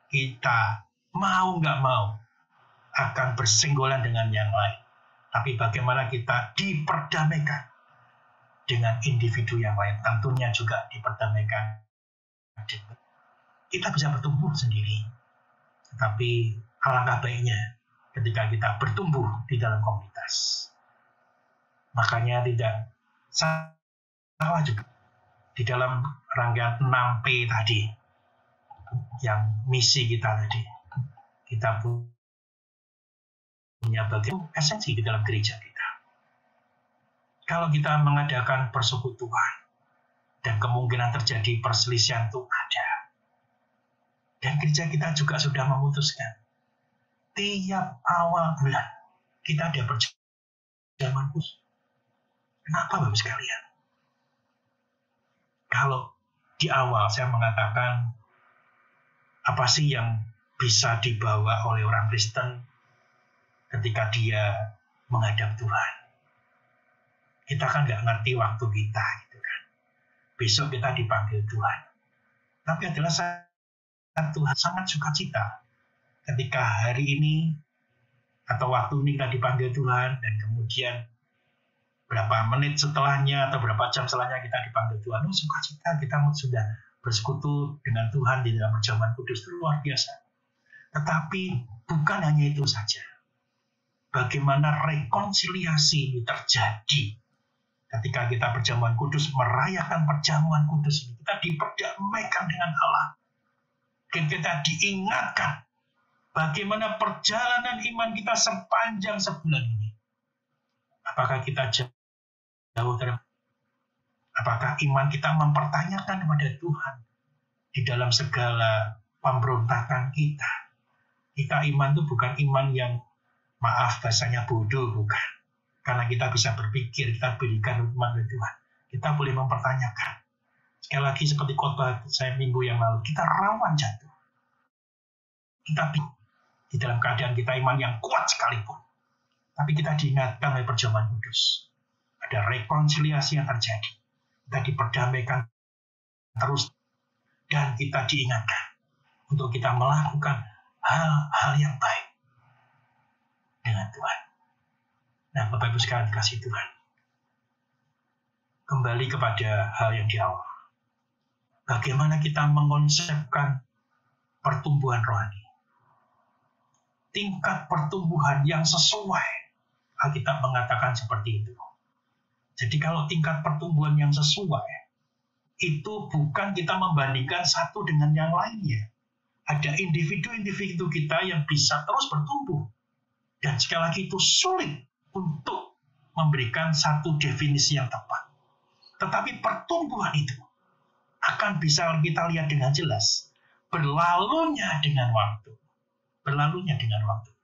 [SPEAKER 4] Kita mau nggak mau akan bersenggolan dengan yang lain. Tapi bagaimana kita diperdamaikan dengan individu yang lain. Tentunya juga diperdamaikan. Kita bisa bertumbuh sendiri. Tetapi alangkah baiknya ketika kita bertumbuh di dalam komunitas. Makanya tidak salah juga di dalam rangkaian 6P tadi, yang misi kita tadi, kita punya bagian esensi di dalam gereja kita. Kalau kita mengadakan persekutuan dan kemungkinan terjadi perselisihan itu ada, dan gereja kita juga sudah memutuskan tiap awal bulan kita ada perjamuan khusus. Kenapa Bapak sekalian? Kalau di awal saya mengatakan apa sih yang bisa dibawa oleh orang Kristen ketika dia menghadap Tuhan? Kita kan nggak ngerti waktu kita, gitu kan. Besok kita dipanggil Tuhan. Tapi adalah saat Tuhan sangat sukacita ketika hari ini atau waktu ini kita dipanggil Tuhan, dan kemudian berapa menit setelahnya atau berapa jam setelahnya kita dipanggil Tuhan. Sukacita kita sudah bersekutu dengan Tuhan di dalam perjamuan kudus, itu luar biasa. Tetapi bukan hanya itu saja. Bagaimana rekonsiliasi terjadi ketika kita perjamuan kudus, merayakan perjamuan kudus ini. Kita diperdamaikan dengan Allah. Kita diingatkan bagaimana perjalanan iman kita sepanjang sebulan ini. Apakah kita jauh dari, apakah iman kita mempertanyakan kepada Tuhan di dalam segala pemberontakan kita? Kita iman itu bukan iman yang, maaf bahasanya, bodoh, bukan. Karena kita bisa berpikir, kita berikan iman kepada Tuhan. Kita boleh mempertanyakan. Sekali lagi seperti khotbah saya minggu yang lalu, kita rawan jatuh. Kita di dalam keadaan kita iman yang kuat sekalipun. Tapi kita diingatkan oleh perjamuan kudus. ada rekonsiliasi yang terjadi. Kita diperdamaikan terus, dan kita diingatkan untuk kita melakukan hal-hal yang baik dengan Tuhan. Nah, Bapak Ibu sekalian kasih Tuhan, kembali kepada hal yang di awal. Bagaimana kita mengonsepkan pertumbuhan rohani? Tingkat pertumbuhan yang sesuai, Alkitab mengatakan seperti itu. Jadi kalau tingkat pertumbuhan yang sesuai, itu bukan kita membandingkan satu dengan yang lainnya. Ada individu-individu kita yang bisa terus bertumbuh. Dan sekali lagi itu sulit untuk memberikan satu definisi yang tepat. Tetapi pertumbuhan itu akan bisa kita lihat dengan jelas. Berlalunya dengan waktu. Berlalunya dengan waktu.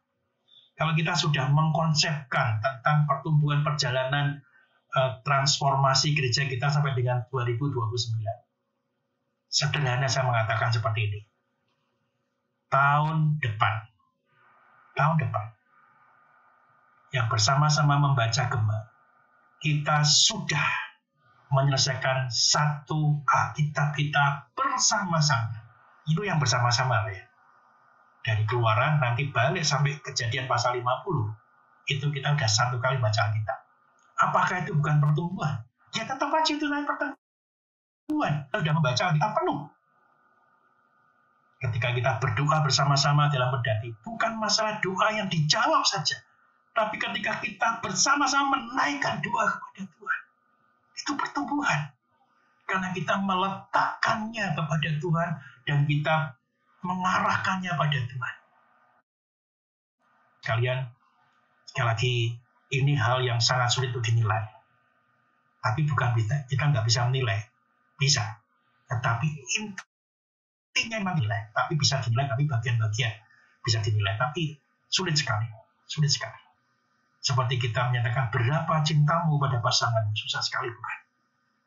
[SPEAKER 4] Kalau kita sudah mengkonsepkan tentang pertumbuhan perjalanan transformasi gereja kita sampai dengan 2029. Sederhana saya mengatakan seperti ini. Tahun depan, yang bersama-sama membaca Gema, kita sudah menyelesaikan satu Alkitab kita bersama-sama. Itu yang bersama-sama ya. Dari Keluaran nanti balik sampai Kejadian pasal 50, itu kita udah satu kali baca Alkitab. Apakah itu bukan pertumbuhan? Ya tetap aja itu naik pertumbuhan. Kita sudah membaca Alkitab penuh. Ketika kita berdoa bersama-sama dalam pedati, bukan masalah doa yang dijawab saja, tapi ketika kita bersama-sama menaikkan doa kepada Tuhan, itu pertumbuhan. Karena kita meletakkannya kepada Tuhan dan kita mengarahkannya pada Tuhan. Sekali lagi, ini hal yang sangat sulit untuk dinilai. Tapi bukan kita nggak bisa menilai. Bisa. Tetapi intinya memang nilai. Tapi bisa dinilai, tapi bagian-bagian bisa dinilai. Tapi sulit sekali. Sulit sekali. Seperti kita menyatakan berapa cintamu pada pasanganmu. Susah sekali bukan.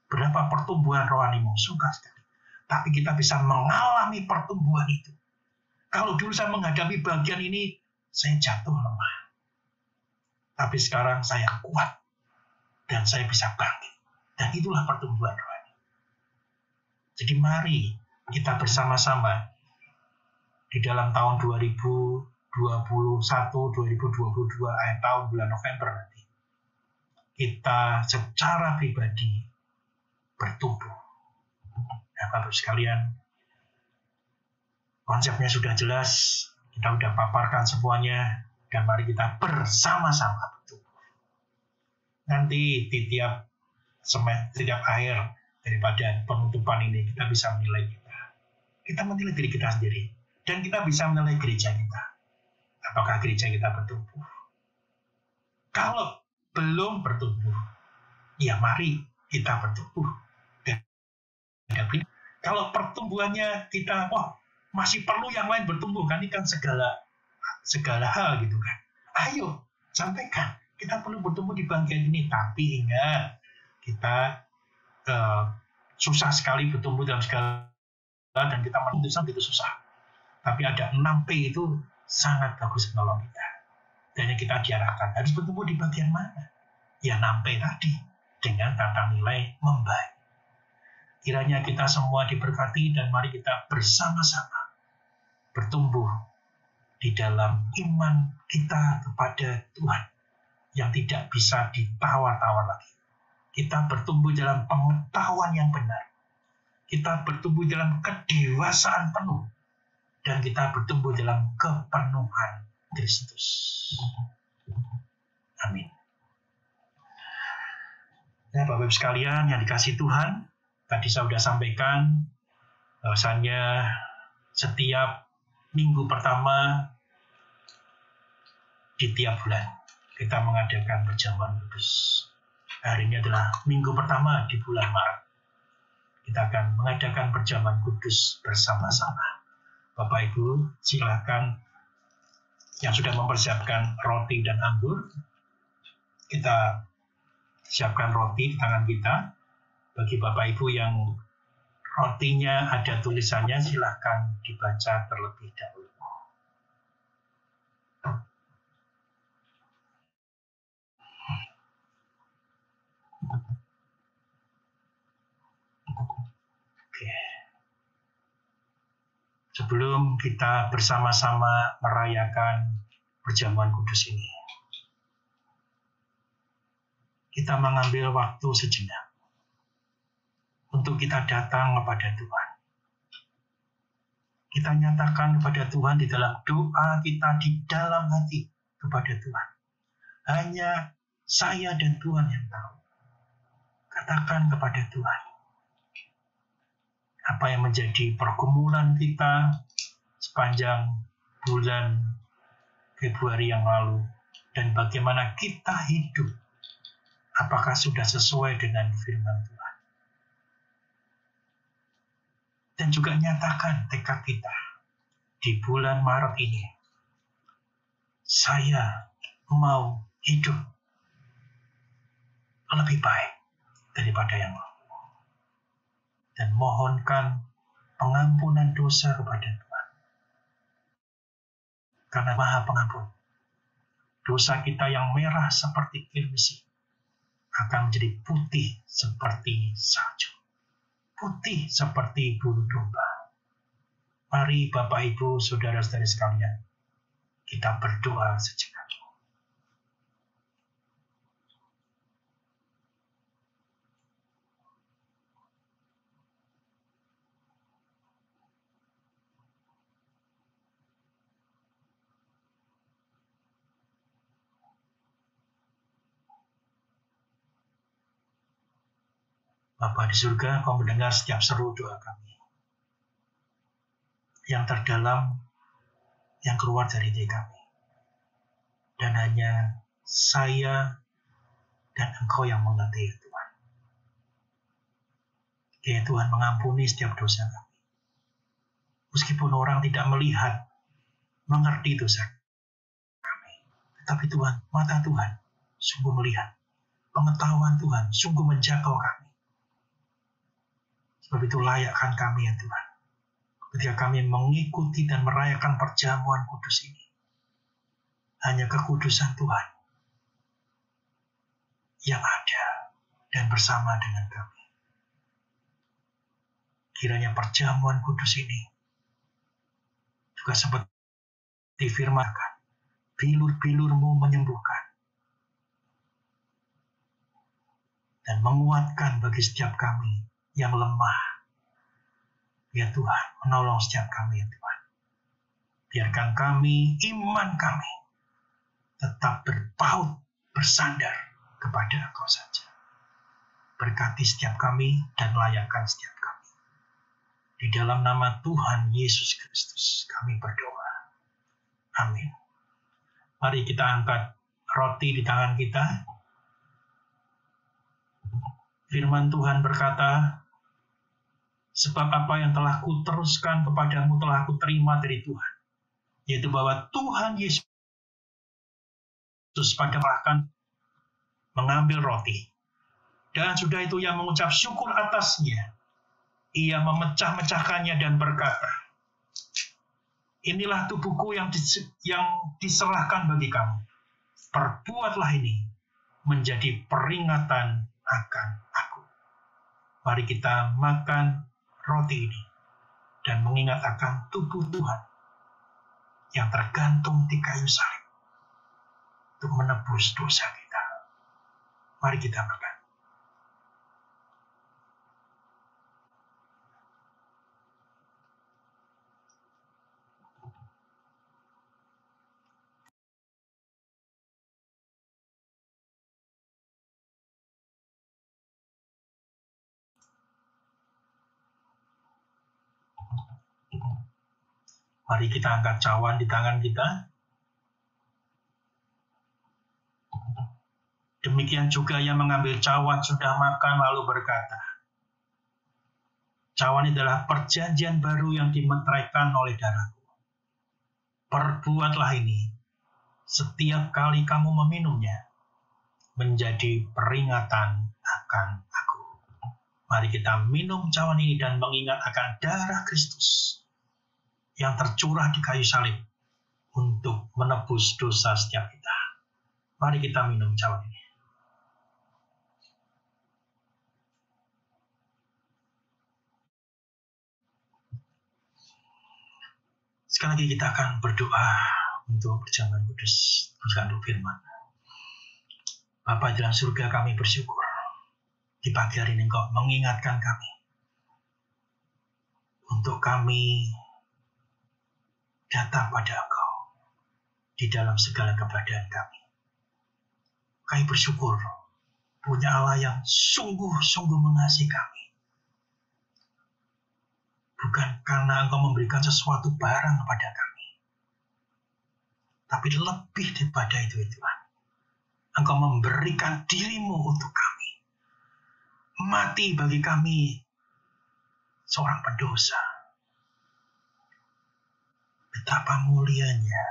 [SPEAKER 4] Berapa pertumbuhan rohanimu. Susah sekali. Tapi kita bisa mengalami pertumbuhan itu. Kalau dulu saya menghadapi bagian ini, saya jatuh lemah. Tapi sekarang saya kuat dan saya bisa bangkit. Dan itulah pertumbuhan rohani. Jadi mari kita bersama-sama di dalam tahun 2021, 2022, akhir tahun bulan November nanti, kita secara pribadi bertumbuh. Nah, Bapak sekalian, konsepnya sudah jelas, kita sudah paparkan semuanya. Dan mari kita bersama-sama bertumbuh. Nanti di tiap akhir daripada penutupan ini, kita bisa menilai kita. Kita menilai diri kita sendiri. Dan kita bisa menilai gereja kita. Apakah gereja kita bertumbuh? Kalau belum bertumbuh, ya mari kita bertumbuh. Dan kalau pertumbuhannya kita, masih perlu yang lain bertumbuh. Kan ini kan segala hal gitu kan. Ayo, sampaikan. Kita perlu bertumbuh di bagian ini. Tapi ingat, kita susah sekali bertumbuh dalam segala hal dan kita menutusan itu susah. Tapi ada 6P itu sangat bagus menolong kita. Dan yang kita diarahkan harus bertumbuh di bagian mana? Ya 6P tadi. Dengan tata nilai membaik. Kiranya kita semua diberkati dan mari kita bersama-sama bertumbuh di dalam iman kita kepada Tuhan yang tidak bisa ditawar-tawar lagi. Kita bertumbuh dalam pengetahuan yang benar. Kita bertumbuh dalam kedewasaan penuh. Dan kita bertumbuh dalam kepenuhan Kristus. Amin. Nah, Bapak-Ibu sekalian yang dikasihi Tuhan, tadi saya sudah sampaikan bahwasanya setiap minggu pertama di tiap bulan kita mengadakan perjamuan kudus. Hari ini adalah minggu pertama di bulan Maret. Kita akan mengadakan perjamuan kudus bersama-sama. Bapak Ibu, silakan yang sudah mempersiapkan roti dan anggur, kita siapkan roti di tangan kita. Bagi Bapak Ibu yang rotinya ada tulisannya, silakan dibaca terlebih dahulu. Sebelum kita bersama-sama merayakan perjamuan kudus ini, kita mengambil waktu sejenak untuk kita datang kepada Tuhan. Kita nyatakan kepada Tuhan di dalam doa kita, di dalam hati kepada Tuhan. Hanya saya dan Tuhan yang tahu. Katakan kepada Tuhan apa yang menjadi pergumulan kita sepanjang bulan Februari yang lalu, dan bagaimana kita hidup. Apakah sudah sesuai dengan firman Tuhan? Dan juga nyatakan tekad kita di bulan Maret ini. Saya mau hidup lebih baik daripada yang lalu. Dan mohonkan pengampunan dosa kepada Tuhan. Karena Maha Pengampun. Dosa kita yang merah seperti kirmisi akan menjadi putih seperti salju, putih seperti bulu domba. Mari Bapak Ibu, saudara-saudari sekalian, kita berdoa sejenak. Bapa di surga, Kau mendengar setiap seru doa kami. Yang terdalam, yang keluar dari diri kami. Dan hanya saya dan Engkau yang mengerti, Tuhan. Ya Tuhan, mengampuni setiap dosa kami. Meskipun orang tidak melihat, mengerti dosa kami. Tetapi Tuhan, mata Tuhan sungguh melihat. Pengetahuan Tuhan sungguh menjangkau kami. Sebab itu layakkan kami ya Tuhan, ketika kami mengikuti dan merayakan perjamuan kudus ini. Hanya kekudusan Tuhan yang ada dan bersama dengan kami. Kiranya perjamuan kudus ini juga seperti firman-Kan, bilur-bilur-Mu menyembuhkan dan menguatkan bagi setiap kami yang lemah. Ya Tuhan, menolong setiap kami ya Tuhan. Biarkan kami, iman kami, tetap berpaut, bersandar kepada Engkau saja. Berkati setiap kami dan layakkan setiap kami. Di dalam nama Tuhan Yesus Kristus kami berdoa. Amin. Mari kita angkat roti di tangan kita. Firman Tuhan berkata, sebab apa yang telah kuteruskan kepadamu telah kuterima dari Tuhan, yaitu bahwa Tuhan Yesus pada bahkan mengambil roti, dan sudah itu ia mengucap syukur atasnya, ia memecah-mecahkannya dan berkata, inilah tubuhku yang diserahkan bagi kamu, perbuatlah ini menjadi peringatan akan aku. Mari kita makan roti ini dan mengingat akan tubuh Tuhan yang tergantung di kayu salib untuk menebus dosa kita. Mari kita makan. Mari kita angkat cawan di tangan kita. Demikian juga yang mengambil cawan sudah makan lalu berkata, cawan adalah perjanjian baru yang dimeteraikan oleh darahku. Perbuatlah ini setiap kali kamu meminumnya menjadi peringatan akan aku. Mari kita minum cawan ini dan mengingat akan darah Kristus yang tercurah di kayu salib untuk menebus dosa setiap kita. Mari kita minum cawan ini. Sekali lagi kita akan berdoa untuk perjamuan kudus, untuk firman. Bapa dalam surga, kami bersyukur di pagi hari ini Engkau mengingatkan kami untuk kami datang pada Engkau di dalam segala keadaan kami. Kami bersyukur punya Allah yang sungguh-sungguh mengasihi kami. Bukan karena Engkau memberikan sesuatu barang kepada kami, tapi lebih daripada itu Tuhan. Engkau memberikan dirimu untuk kami. Mati bagi kami, seorang pendosa. Betapa mulianya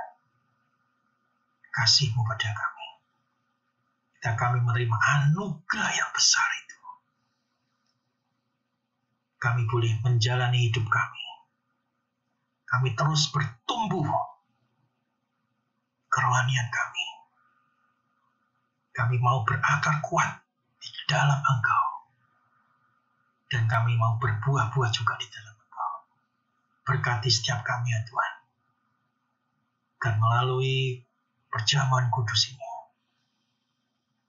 [SPEAKER 4] kasih-Mu pada kami. Dan kami menerima anugerah yang besar itu. Kami boleh menjalani hidup kami. Kami terus bertumbuh kerohanian kami. Kami mau berakar kuat di dalam Engkau. Dan kami mau berbuah-buah juga di dalam Engkau. Berkati setiap kami ya Tuhan. Dan melalui perjamuan kudus ini,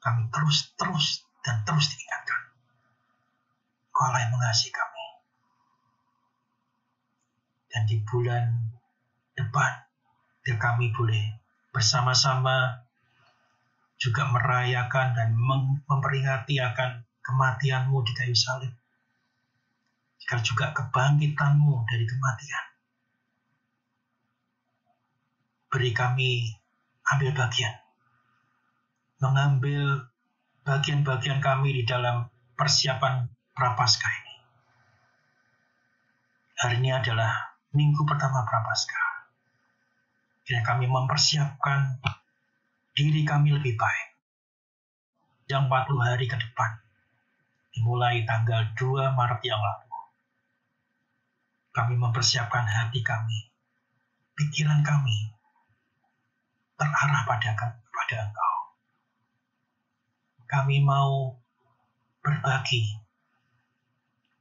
[SPEAKER 4] kami terus diingatkan. Engkau Allah yang mengasihi kami. Dan di bulan depan, biar kami boleh bersama-sama juga merayakan dan memperingati akan kematian-Mu di kayu salib. Sekali juga kebangkitan-Mu dari kematian. Beri kami ambil bagian. Mengambil bagian-bagian kami di dalam persiapan Prapaskah ini. Hari ini adalah minggu pertama Prapaskah. Kiranya kami mempersiapkan diri kami lebih baik. Yang 40 hari ke depan, dimulai tanggal 2 Maret yang lalu. Kami mempersiapkan hati kami, pikiran kami, terarah pada Engkau. Kami mau berbagi.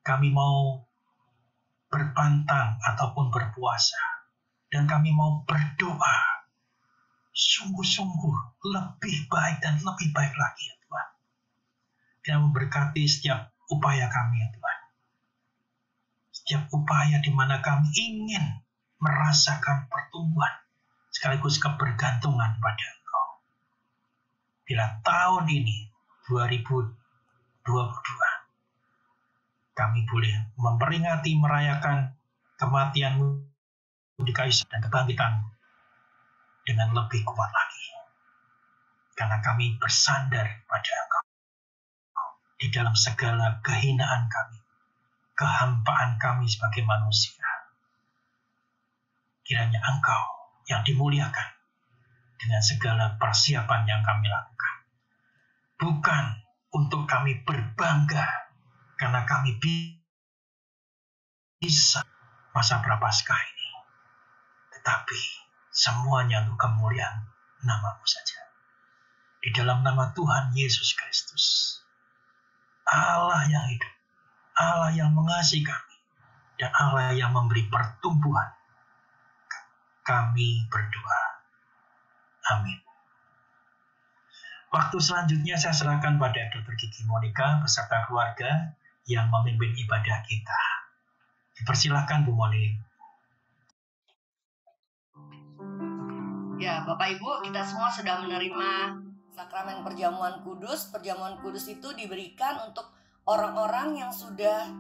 [SPEAKER 4] Kami mau berpantang ataupun berpuasa. Dan kami mau berdoa sungguh-sungguh lebih baik dan lebih baik lagi ya Tuhan. Kiranya memberkati setiap upaya kami ya Tuhan. Setiap upaya di mana kami ingin merasakan pertumbuhan sekaligus kebergantungan pada Engkau. Bila tahun ini 2022 kami boleh memperingati, merayakan kematian-Mu di kayu salib dan kebangkitan dengan lebih kuat lagi. Karena kami bersandar pada Engkau. Di dalam segala kehinaan kami, kehampaan kami sebagai manusia. Kiranya Engkau yang dimuliakan dengan segala persiapan yang kami lakukan. Bukan untuk kami berbangga karena kami bisa masa Prapaskah ini. Tetapi semuanya untuk kemuliaan nama-Mu saja. Di dalam nama Tuhan Yesus Kristus, Allah yang hidup, Allah yang mengasihi kami, dan Allah yang memberi pertumbuhan, kami berdoa. Amin. Waktu selanjutnya saya serahkan pada Dr. Gigi Monica beserta keluarga yang memimpin ibadah kita. Dipersilakan Bu Moni.
[SPEAKER 2] Ya, Bapak Ibu, kita semua sudah menerima sakramen perjamuan kudus. Perjamuan kudus itu diberikan untuk orang-orang yang sudah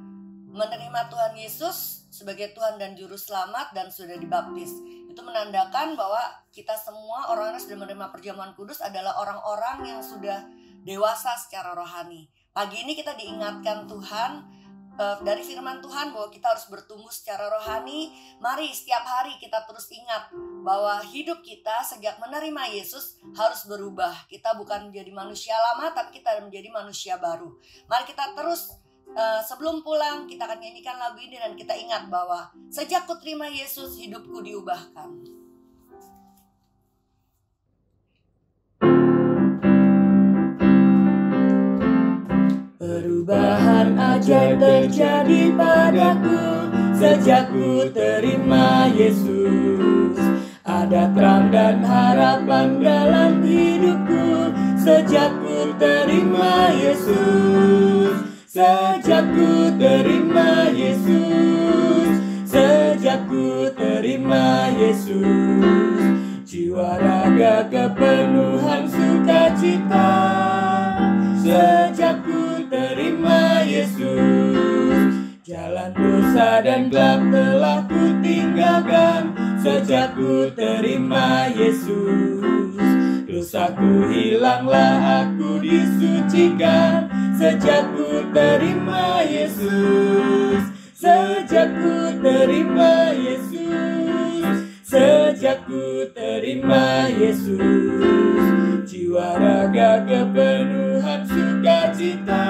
[SPEAKER 2] menerima Tuhan Yesus sebagai Tuhan dan Juru Selamat dan sudah dibaptis. Itu menandakan bahwa kita semua orang-orang yang sudah menerima perjamuan kudus adalah orang-orang yang sudah dewasa secara rohani. Pagi ini kita diingatkan Tuhan dari firman Tuhan bahwa kita harus bertumbuh secara rohani. Mari setiap hari kita terus ingat bahwa hidup kita sejak menerima Yesus harus berubah. Kita bukan menjadi manusia lama, tapi kita menjadi manusia baru. Mari kita terus sebelum pulang kita akan nyanyikan lagu ini dan kita ingat bahwa sejak ku terima Yesus hidupku diubahkan.
[SPEAKER 3] Berubah Perubahan ajaib terjadi padaku sejak ku terima Yesus. Ada terang dan harapan dalam hidupku sejak ku terima Yesus. Sejak ku terima Yesus. Sejak ku terima Yesus. Jiwa raga kepenuhan sukacita sejak ku terima Yesus. Jalan dosa dan gelap telah ku tinggalkan sejak ku terima Yesus. Dosaku hilanglah, aku disucikan sejak ku terima Yesus. Sejak ku terima Yesus. Sejak ku terima Yesus. Jiwa raga kepenuhan sukacita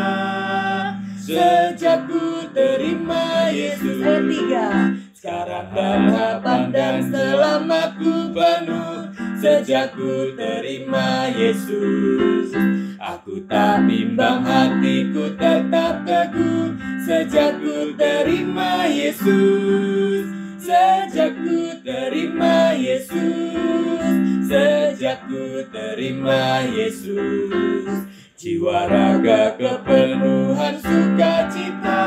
[SPEAKER 3] sejak ku terima Yesus. Ketiga, sekarang dan harapan dan selamatku penuh sejak ku terima Yesus. Aku tak bimbang, hatiku tetap teguh sejak ku terima Yesus. Sejak ku terima Yesus. Sejak ku terima Yesus. Jiwa raga kepenuhan sukacita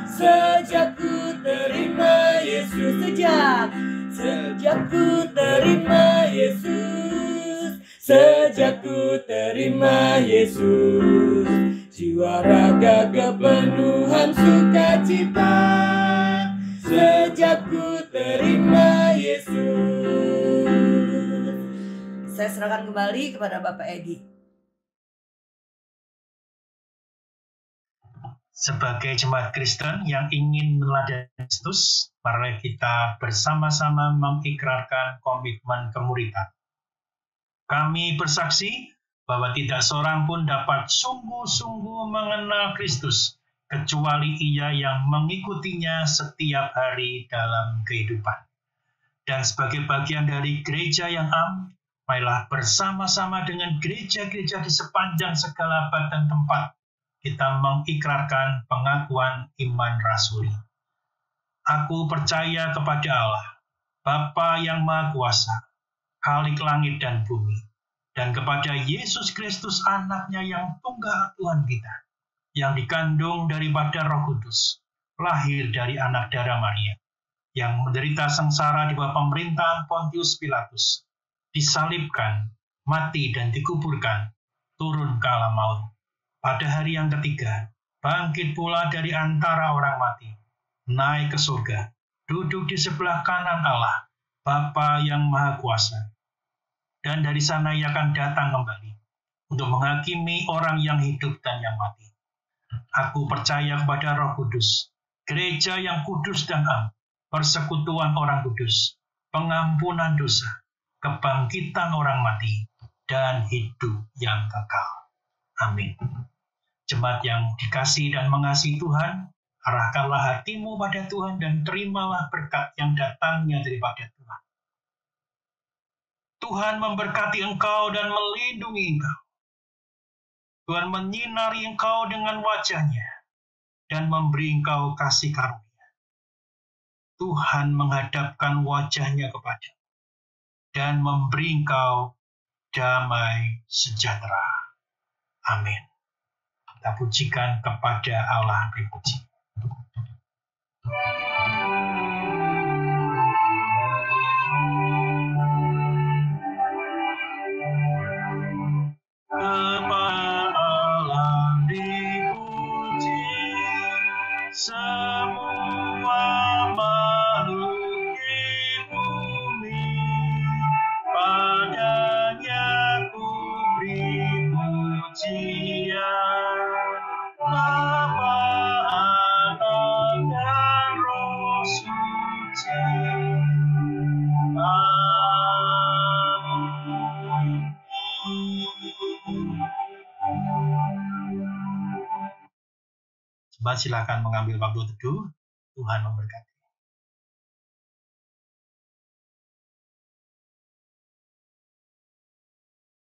[SPEAKER 3] sejak ku terima Yesus. Sejak ku terima Yesus. Sejak ku terima Yesus. Jiwa raga kepenuhan sukacita sejak ku terima Yesus.
[SPEAKER 2] Saya serahkan kembali kepada Bapak Edi.
[SPEAKER 4] Sebagai jemaat Kristen yang ingin meneladani Kristus, mari kita bersama-sama mengikrarkan komitmen kemuridan. Kami bersaksi bahwa tidak seorang pun dapat sungguh-sungguh mengenal Kristus, kecuali ia yang mengikutinya setiap hari dalam kehidupan. Dan sebagai bagian dari gereja yang am, marilah bersama-sama dengan gereja-gereja di sepanjang segala abad dan tempat, kita mengikrarkan pengakuan iman rasuli. Aku percaya kepada Allah, Bapa yang Maha Kuasa, Khalik langit dan bumi, dan kepada Yesus Kristus anaknya yang tunggal Tuhan kita, yang dikandung daripada Roh Kudus, lahir dari anak darah Maria, yang menderita sengsara di bawah pemerintahan Pontius Pilatus, disalibkan, mati dan dikuburkan, turun ke alam maut. Pada hari yang ketiga, bangkit pula dari antara orang mati, naik ke surga, duduk di sebelah kanan Allah, Bapa yang Maha Kuasa. Dan dari sana ia akan datang kembali untuk menghakimi orang yang hidup dan yang mati. Aku percaya kepada Roh Kudus, gereja yang kudus dan am, persekutuan orang kudus, pengampunan dosa, kebangkitan orang mati, dan hidup yang kekal. Amin. Jemaat yang dikasihi dan mengasihi Tuhan, arahkanlah hatimu pada Tuhan dan terimalah berkat yang datangnya daripada Tuhan. Tuhan memberkati engkau dan melindungi engkau. Tuhan menyinari engkau dengan wajah-Nya dan memberi engkau kasih karunia. Tuhan menghadapkan wajah-Nya kepadamu dan memberi engkau damai sejahtera. Amin. Kita pujikan kepada Allah dipuji. Kepada Allah dipuji, semua makhluk di bumi, padanya ku beri pujian. Bapa, Anak, dan Roh Suci. Amin. Coba silakan mengambil waktu teduh. Tuhan memberkati.